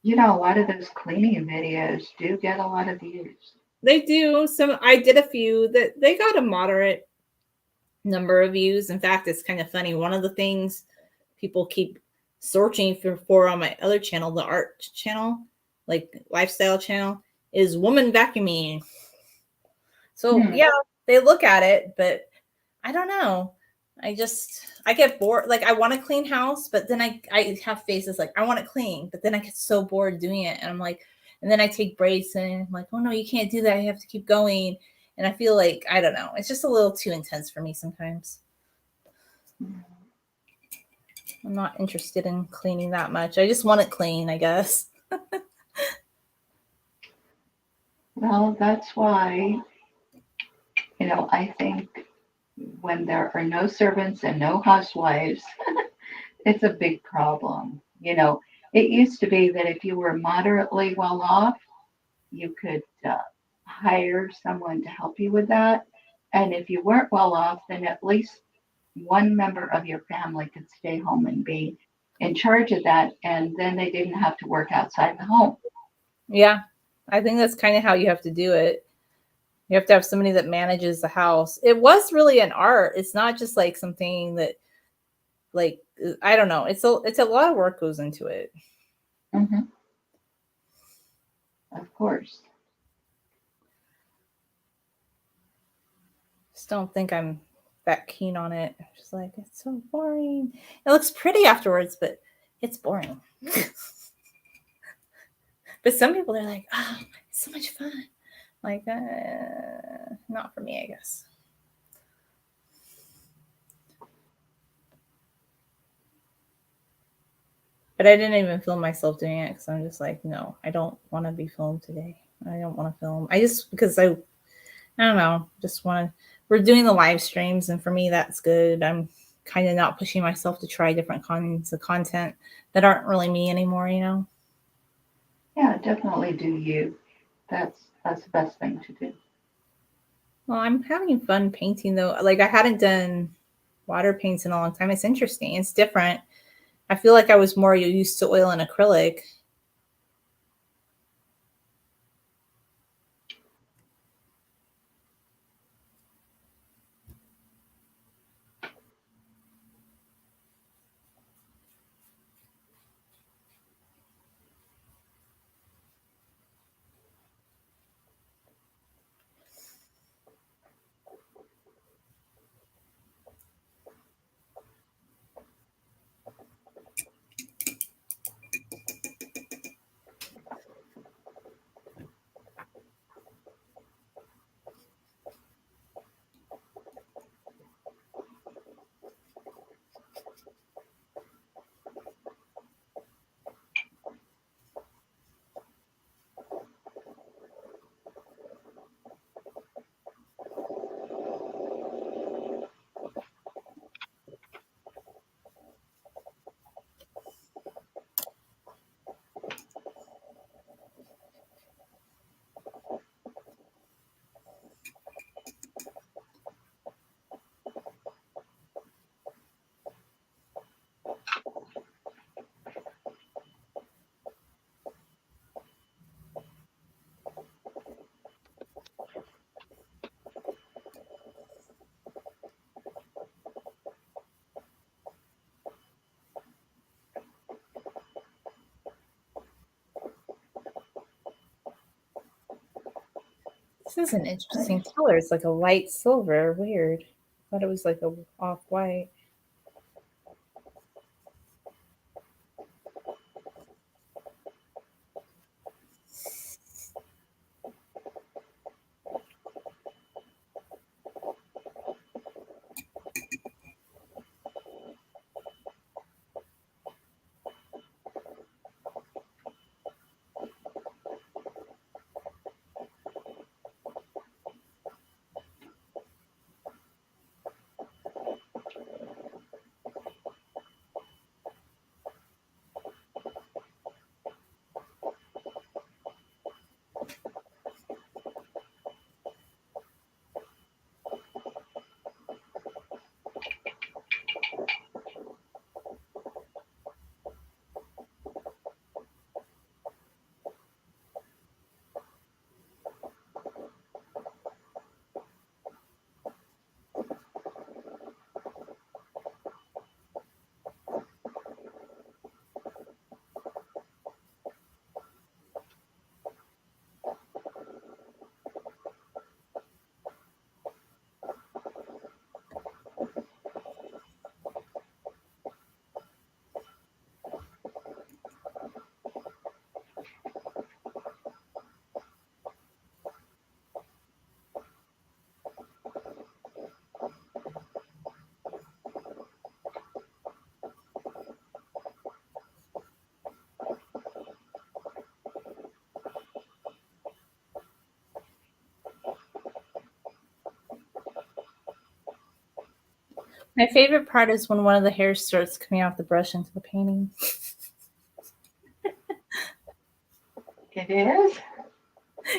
a lot of those cleaning videos do get a lot of views. They do. Some I did a few that they got a moderate number of views. In fact, it's kind of funny. One of the things people keep searching for on my other channel, the art channel, like lifestyle channel, is woman vacuuming. So Hmm. yeah, they look at it, but I don't know. I get bored. Like I want to clean house, but then I have phases like I want to clean, but then I get so bored doing it, and I'm like, and then I take breaks, and I'm like, oh no, you can't do that. You have to keep going, and I feel like I don't know. It's just a little too intense for me sometimes. I'm not interested in cleaning that much. I just want it clean, I guess. Well, that's why, I think when there are no servants and no housewives, it's a big problem. It used to be that if you were moderately well off, you could hire someone to help you with that. And if you weren't well off, then at least one member of your family could stay home and be in charge of that. And then they didn't have to work outside the home. Yeah, I think that's kind of how you have to do it. You have to have somebody that manages the house. It was really an art. It's not just like something that like I don't know. It's a lot of work goes into it. Hmm. Of course. Just don't think I'm that keen on it. I'm just like it's so boring. It looks pretty afterwards, but it's boring. But some people are like, oh, it's so much fun. Like, not for me, I guess. But I didn't even film myself doing it because I'm just like, no, I don't want to be filmed today. I don't want to film. I just because I don't know, just want to. We're doing the live streams, and for me, that's good. I'm kind of not pushing myself to try different kinds of content that aren't really me anymore. Yeah, definitely do you. That's the best thing to do. Well, I'm having fun painting though. Like I hadn't done water paints in a long time. It's interesting. It's different. I feel like I was more used to oil and acrylic. This is an interesting color. It's like a light silver. Weird. Thought it was like a off white. My favorite part is when one of the hairs starts coming off the brush into the painting. It is?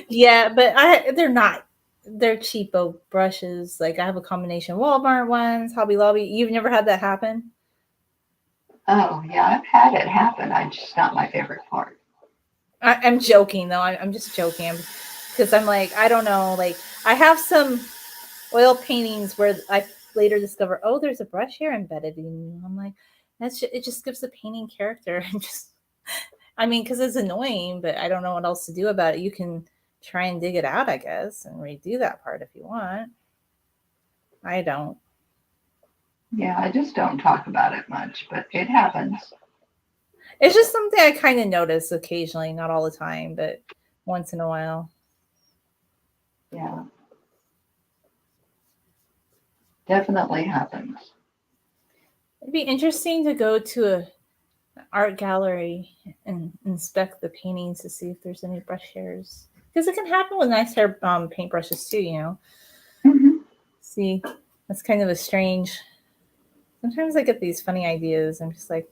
Yeah, but they're not. They're cheapo brushes. Like I have a combination Walmart ones, Hobby Lobby. You've never had that happen? Oh, yeah, I've had it happen. I just not my favorite part. I'm joking though. I'm just joking because I'm like I don't know. Like I have some oil paintings where I later discover, oh, there's a brush here embedded in. I'm like, it just gives the painting character. And just, I mean, because it's annoying, but I don't know what else to do about it. You can try and dig it out, I guess, and redo that part if you want. I don't. Yeah, I just don't talk about it much, but it happens. It's just something I kind of notice occasionally, not all the time, but once in a while. Yeah, definitely happens. It'd be interesting to go to a art gallery and inspect the paintings to see if there's any brush hairs, because it can happen with nice hair paintbrushes too. Hmm. See, that's kind of a strange. Sometimes I get these funny ideas. I'm just like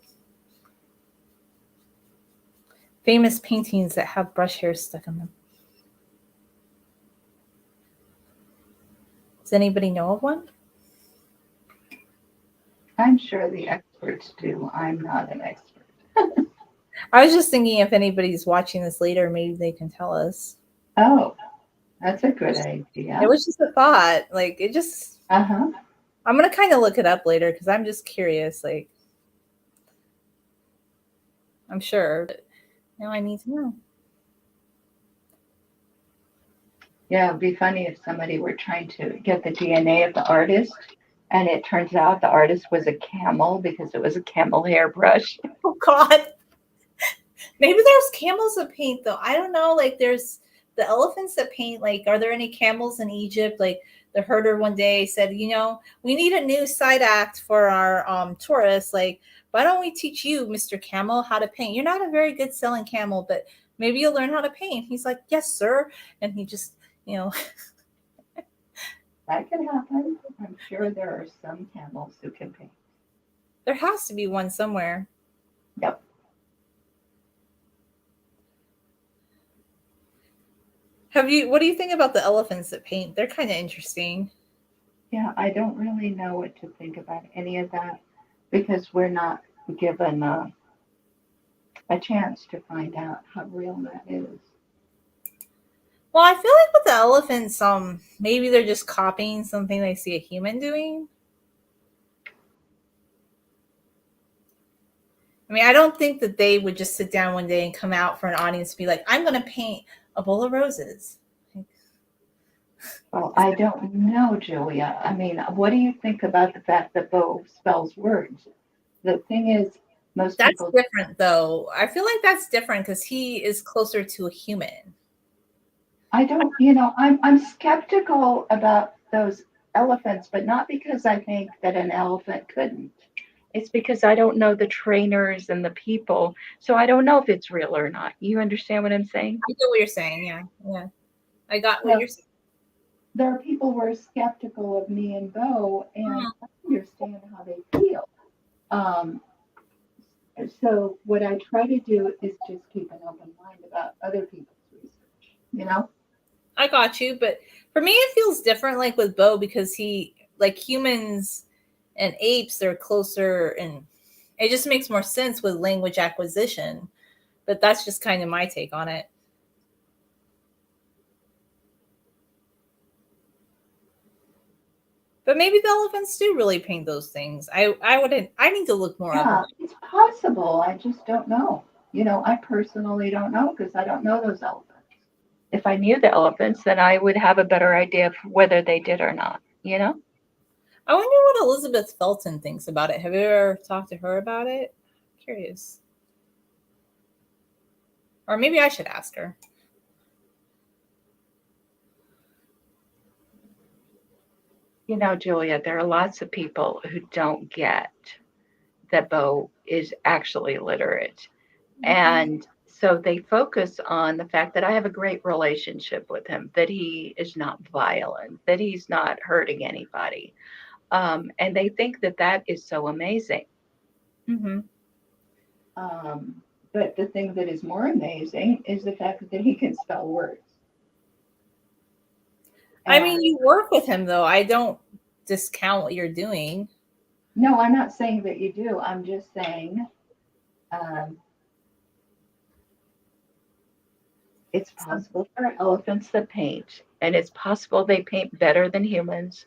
famous paintings that have brush hairs stuck on them. Does anybody know of one? I'm sure the experts do. I'm not an expert. I was just thinking if anybody's watching this later, maybe they can tell us. Oh, that's a good It idea. was just a thought. Like it just. Uh-huh. I'm gonna kind of look it up later because I'm just curious. Like I'm sure, but now I need to know. Yeah, it'd be funny if somebody were trying to get the DNA of the artist and it turns out the artist was a camel because it was a camel hairbrush. Oh God. Maybe there's camels that paint though. I don't know. Like there's the elephants that paint. Like, are there any camels in Egypt? Like the herder one day said, we need a new side act for our tourists. Like, why don't we teach you, Mr. Camel, how to paint? You're not a very good selling camel, but maybe you'll learn how to paint. He's like, yes, sir. And he just, That can happen. I'm sure there are some camels who can paint. there has to be one somewhere. Yep. What do you think about the elephants that paint? They're kind of interesting. Yeah, I don't really know what to think about any of that because we're not given a chance to find out how real that is. Well, I feel like with the elephants, maybe they're just copying something they see a human doing. I mean, I don't think that they would just sit down one day and come out for an audience and be like, I'm going to paint a bowl of roses. Like, Well, I don't know, Julia. I mean, what do you think about the fact that Bo spells words? The thing is, most That's people, different, though. I feel like that's different because he is closer to a human. I don't, I'm skeptical about those elephants, but not because I think that an elephant couldn't. It's because I don't know the trainers and the people, so I don't know if it's real or not. You understand what I'm saying? I get what you're saying. Yeah, yeah. I got what So you're saying. there are people who are skeptical of me and Bo, and Mhm. I understand how they feel. Um, so what I try to do is just keep an open mind about other people's research, you know? I got you, but for me, it feels different. Like with Bo, because he, like humans and apes, they're closer, and it just makes more sense with language acquisition. But that's just kind of my take on it. But maybe the elephants do really paint those things. I wouldn't. I need to look more up Yeah, about. it's possible. I just don't know. I personally don't know because I don't know those elephants. If I knew the elephants, then I would have a better idea of whether they did or not, you know? I wonder what Elizabeth Felton thinks about it. Have you ever talked to her about it? Curious. Or maybe I should ask her. Julia, there are lots of people who don't get that Bo is actually literate. Mhm. And so they focus on the fact that I have a great relationship with him, that he is not violent, that he's not hurting anybody. And they think that that is so amazing. Mhm. Um, but the thing that is more amazing is the fact that he can spell words. I mean, And you work with him though. I don't discount what you're doing. no, I'm not saying that you do. I'm just saying um, it's possible for elephants that paint, and it's possible they paint better than humans.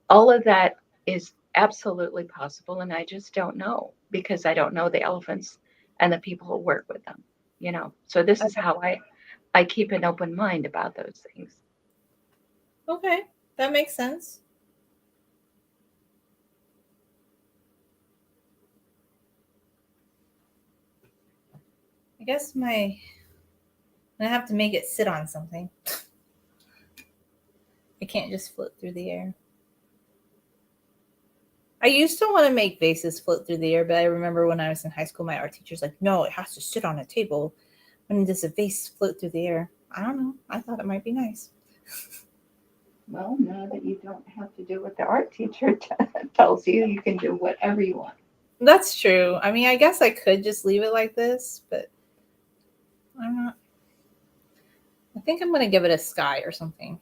All of that is absolutely possible, and I just don't know because I don't know the elephants and the people who work with them. So this is how I keep an open mind about those things. Okay, that makes sense. I guess I have to make it sit on something. It can't just float through the air. I used to want to make vases float through the air, but I remember when I was in high school, my art teacher's like, "No, it has to sit on a table. When does a vase float through the air?" I don't know. I thought it might be nice. Well, now that you don't have to do what the art teacher tells you, you can do whatever you want. That's true. I mean, I guess I could just leave it like this, but I'm not. I think I'm gonna give it a sky or something.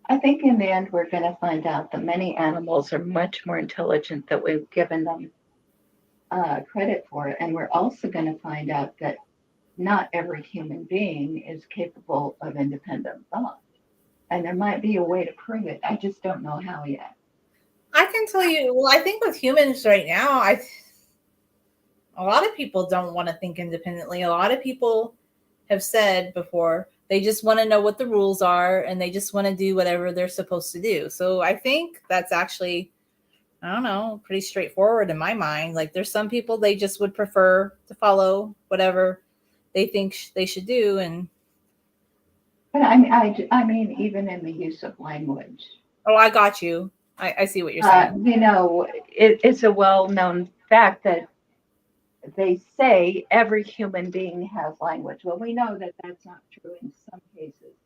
I think in the end, we're going to find out that many animals are much more intelligent than we've given them credit for. And we're also going to find out that not every human being is capable of independent thought. And there might be a way to prove it. I just don't know how yet. I can tell you. Well, I think with humans right now, a lot of people don't want to think independently. A lot of people have said before they just want to know what the rules are and they just want to do whatever they're supposed to do. So I think that's actually, I don't know, pretty straightforward in my mind. Like there's some people they just would prefer to follow whatever they think they should do, and But I mean, even in the use of language, Oh, I got you. I see what you're saying. it's a well-known fact that they say every human being has language. Well, we know that that's not true in some cases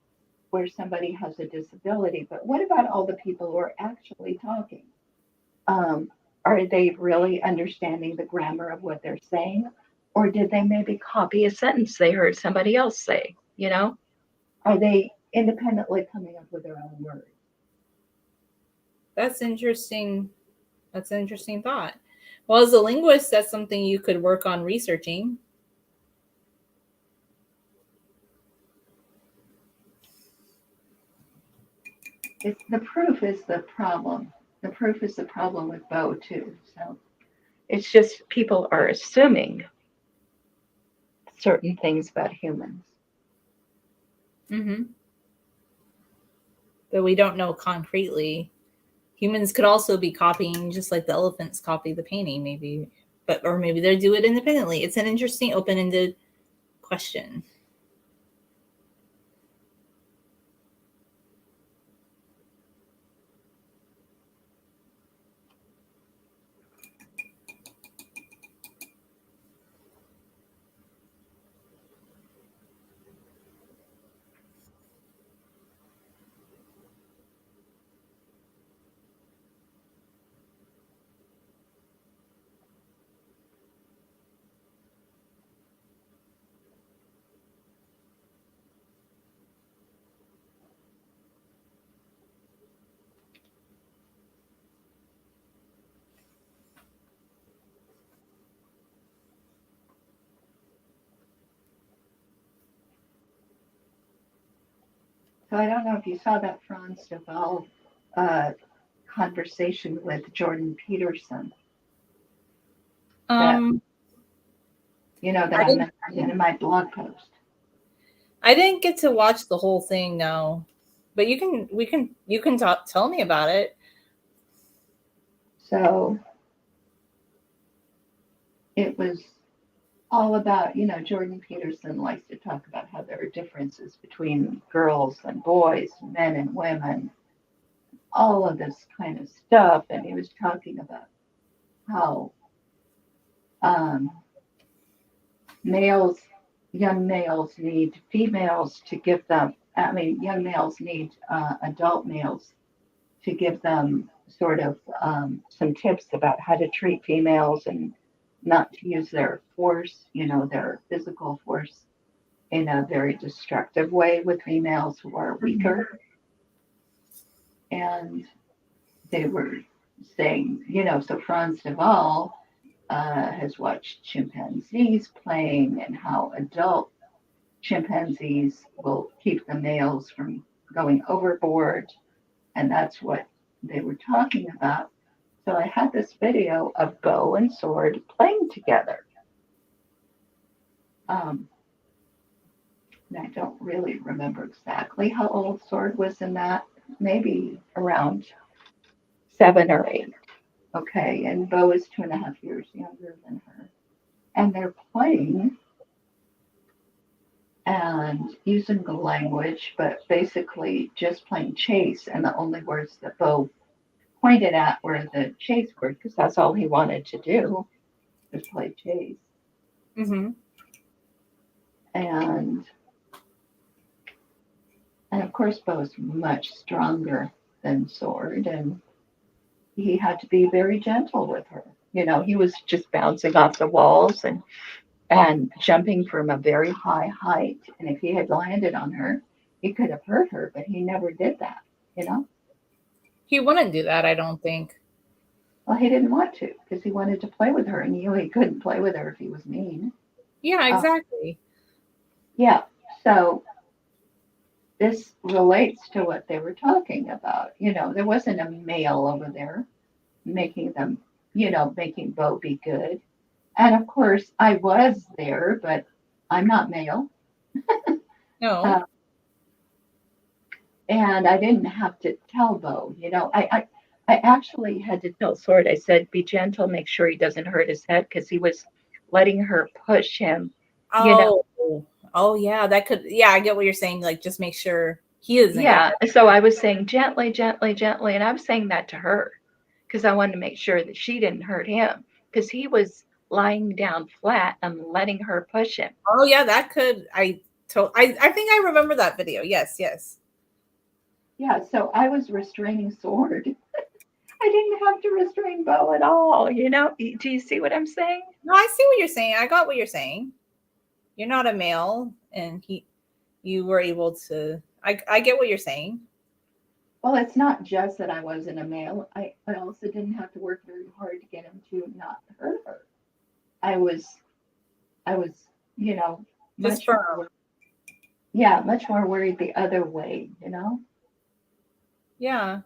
where somebody has a disability. But what about all the people who are actually talking? Um, are they really understanding the grammar of what they're saying? Or did they maybe copy a sentence they heard somebody else say? Are they independently coming up with their own words? That's interesting. That's an interesting thought. Well, as a linguist, that's something you could work on researching. The proof is the problem. The proof is the problem with Bo too. So it's just people are assuming certain things about humans. Mm-hmm. But we don't know concretely. Humans could also be copying, just like the elephants copy the painting, maybe, but or maybe they do it independently. It's an interesting, open-ended question. So I don't know if you saw that Franz Deval uh, conversation with Jordan Peterson that Um, that I I didn't. mentioned in my blog post. I didn't get to watch the whole thing, no. But you can tell me about it. So it was all about, Jordan Peterson likes to talk about how there are differences between girls and boys, men and women, all of this kind of stuff. And he was talking about how um, males, young males need females to give them, young males need adult males to give them sort of some tips about how to treat females and not to use their force, their physical force in a very destructive way with females who are weaker. And they were saying, so Franz de Waal has watched chimpanzees playing and how adult chimpanzees will keep the males from going overboard. And that's what they were talking about. So I had this video of bow and sword playing together. Um, and I don't really remember exactly how old Sword was in that, maybe around 7 or 8. Okay, and Bo is 2.5 years younger than her. And they're playing and using the language, but basically just playing chase. And the only words that Bo pointed at were the chase word, because that's all he wanted to do was play chase. Mm-hmm. And and of course Bo's much stronger than Sword, and he had to be very gentle with her. He was just bouncing off the walls and jumping from a very high height. And if he had landed on her, he could have hurt her, but he never did that. He wouldn't do that, I don't think. Well, he didn't want to because he wanted to play with her and he knew he couldn't play with her if he was mean. Yeah, Uh, exactly. yeah. So this relates to what they were talking about. There wasn't a male over there making them, making Bo be good. And of course, I was there, but I'm not male. No. Uh, and I didn't have to tell Bo. I actually had to tell Sword. I said, "Be gentle, make sure he doesn't hurt his head," because he was letting her push him. You know, Oh, Oh yeah, that could. Yeah, I get what you're saying. Like, just make sure he doesn't get Yeah. hurt. So I was saying gently, gently, gently. And I was saying that to her because I wanted to make sure that she didn't hurt him because he was lying down flat and letting her push him. Oh yeah, that could. I think I remember that video. Yes, yes. Yeah. So I was restraining Sword. I didn't have to restrain Bo at all. Do you see what I'm saying? No, I see what you're saying. I got what you're saying. You're not a male, and you were able to. I get what you're saying. Well, it's not just that I wasn't a male. I also didn't have to work very hard to get him to not hurt her. I was I was, you know, Just much firm. more yeah, much more worried the other way. Yeah.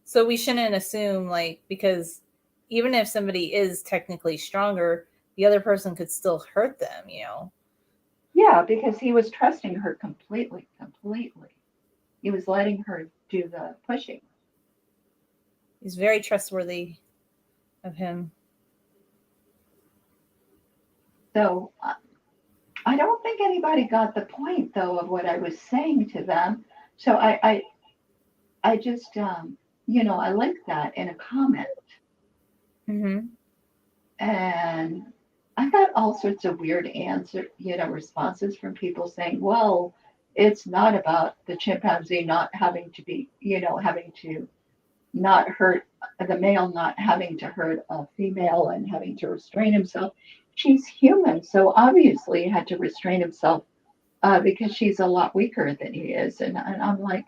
So we shouldn't assume like because even if somebody is technically stronger, the other person could still hurt them. Yeah, because he was trusting her completely, completely. He was letting her do the pushing. He's very trustworthy of him. So I don't think anybody got the point though of what I was saying to them. So I just I linked that in a comment Mm-hmm. and I got all sorts of weird responses from people saying, well, it's not about the chimpanzee not having to having to not hurt the male, not having to hurt a female and having to restrain himself. She's human, so obviously he had to restrain himself because she's a lot weaker than he is. And I'm like,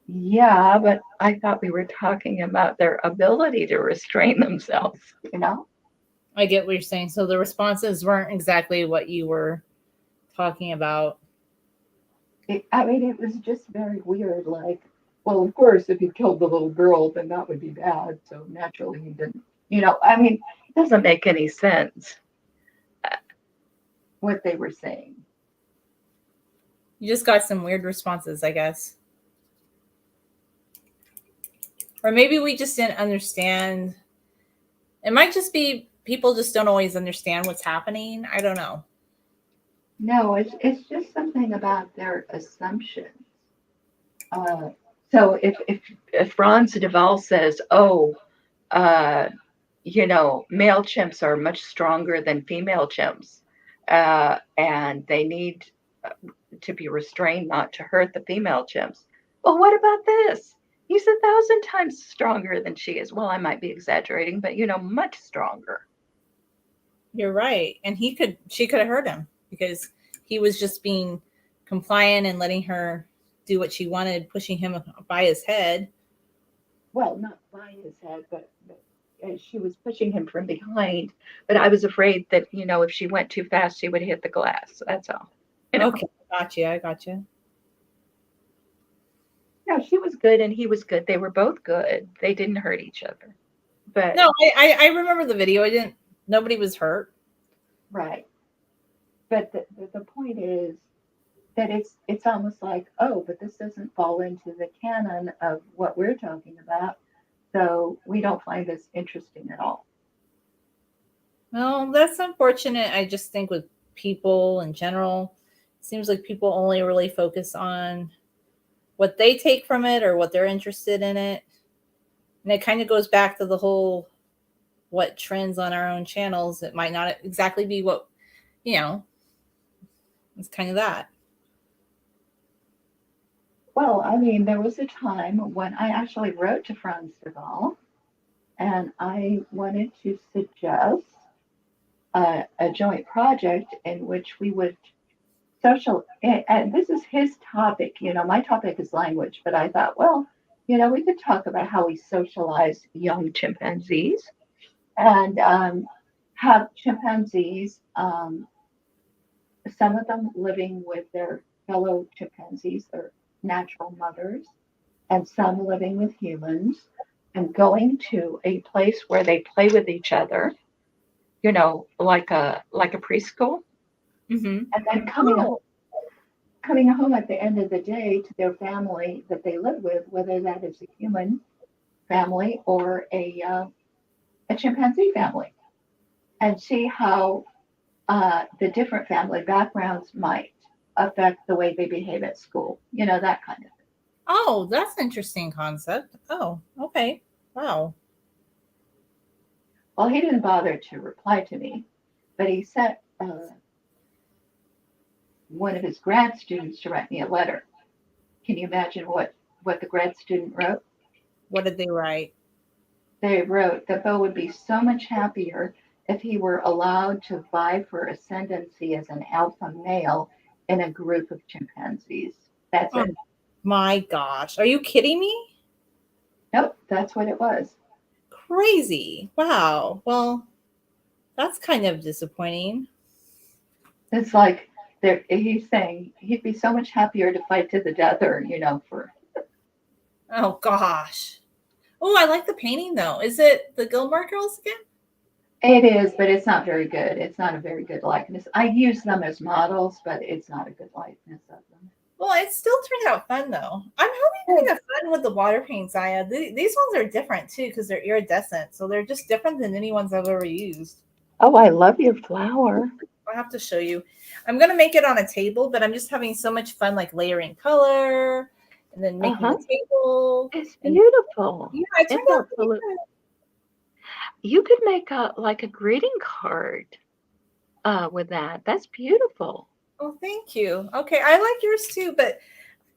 yeah, but I thought we were talking about their ability to restrain themselves. I get what you're saying. So the responses weren't exactly what you were talking about. I mean, it was just very weird. Like, well, of course, if he killed the little girl, then that would be bad. So naturally, he didn't. I mean, it doesn't make any sense what they were saying. You just got some weird responses, I guess. Or maybe we just didn't understand. It might just be people just don't always understand what's happening. I don't know. No, it's just something about their assumptions. Uh, so if Franz de Waal says, "Oh, uh, male chimps are much stronger than female chimps, and they need to be restrained not to hurt the female chimps." Well, what about this? He's 1,000 times stronger than she is. Well, I might be exaggerating, but much stronger. You're right. And she could have hurt him because he was just being compliant and letting her do what she wanted, pushing him by his head. Well, not by his head, but she was pushing him from behind. But I was afraid that, if she went too fast, she would hit the glass. That's all. Okay, I got you. No, she was good and he was good. They were both good. They didn't hurt each other. But No, I remember the video. I didn't. Nobody was hurt. right. But the point is that it's almost like, oh, but this doesn't fall into the canon of what we're talking about. So we don't find this interesting at all. Well, that's unfortunate. I just think with people in general, it seems like people only really focus on what they take from it or what they're interested in it. And it kind of goes back to the whole what trends on our own channels. It might not exactly be what, it's kind of that. Well, I mean, there was a time when I actually wrote to Franz de Waal and I wanted to suggest a joint project in which we would and this is his topic. My topic is language, but I thought, well, we could talk about how we socialize young chimpanzees and have chimpanzees, some of them living with their fellow chimpanzees, their natural mothers, and some living with humans, and going to a place where they play with each other, like a preschool, Mm-hmm. and then coming home at the end of the day to their family that they live with, whether that is a human family or a chimpanzee family, and see how the different family backgrounds might affect the way they behave at school. That kind of thing. Oh, that's an interesting concept. Oh, okay. Wow. Well, he didn't bother to reply to me, but he sent one of his grad students to write me a letter. Can you imagine what the grad student wrote? What did they write? They wrote that Bo would be so much happier if he were allowed to vie for ascendancy as an alpha male in a group of chimpanzees. That's Oh it. my gosh. Are you kidding me? Nope, that's what it was. Crazy. Wow. Well, that's kind of disappointing. It's like he's saying he'd be so much happier to fight to the death, or for. Oh gosh. Oh, I like the painting though. Is it the Gilmore Girls again? It is, but it's not very good. It's not a very good likeness. I use them as models, but it's not a good likeness of them. Well, it still turned out fun though. I'm having kind of fun with the water paints, Aya. These ones are different too because they're iridescent, so they're just different than any ones I've ever used. Oh, I love your flower. I'll have to show you. I'm gonna make it on a table, but I'm just having so much fun like layering color and then making the table. It's And beautiful. yeah, it turned out pretty good. You could make a greeting card with that. That's beautiful. Oh, thank you. Okay, I like yours too, but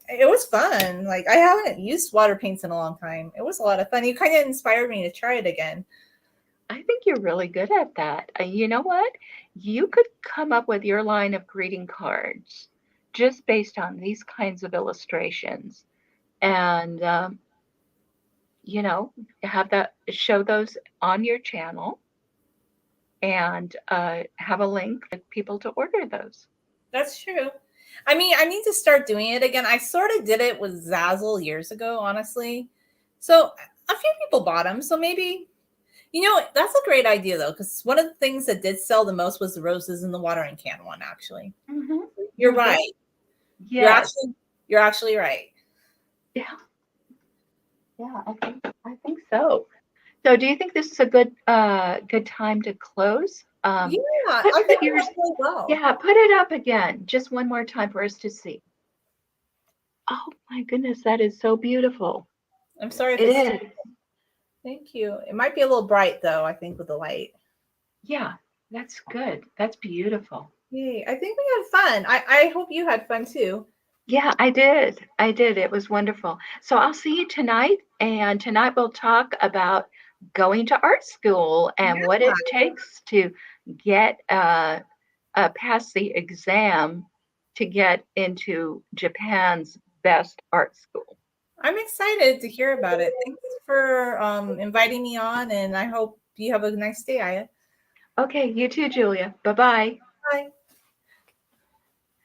it was fun. Like I haven't used water paints in a long time. It was a lot of fun. You kind of inspired me to try it again. I think you're really good at that. You know what? You could come up with your line of greeting cards just based on these kinds of illustrations, and have that show those on your channel, and have a link for people to order those. That's true. I mean, I need to start doing it again. I sort of did it with Zazzle years ago, honestly. So a few people bought them. So maybe, that's a great idea though, because one of the things that did sell the most was the roses in the watering can one. Actually, you're right. Yes. You're actually right. Yeah. Yeah. I think so. So, do you think this is a good time to close? Yeah, I think yours really well. Yeah, put it up again, just one more time for us to see. Oh my goodness, that is so beautiful. I'm sorry if It it's is. Thank you. It might be a little bright though, I think, with the light. Yeah, that's good. That's beautiful. Yay. I think we had fun. I hope you had fun too. Yeah, I did. I did. It was wonderful. So I'll see you tonight, and tonight we'll talk about going to art school and what it takes to get pass the exam to get into Japan's best art school. I'm excited to hear about it. Thanks for inviting me on, and I hope you have a nice day, Aya. Okay, you too, Julia. Bye-bye.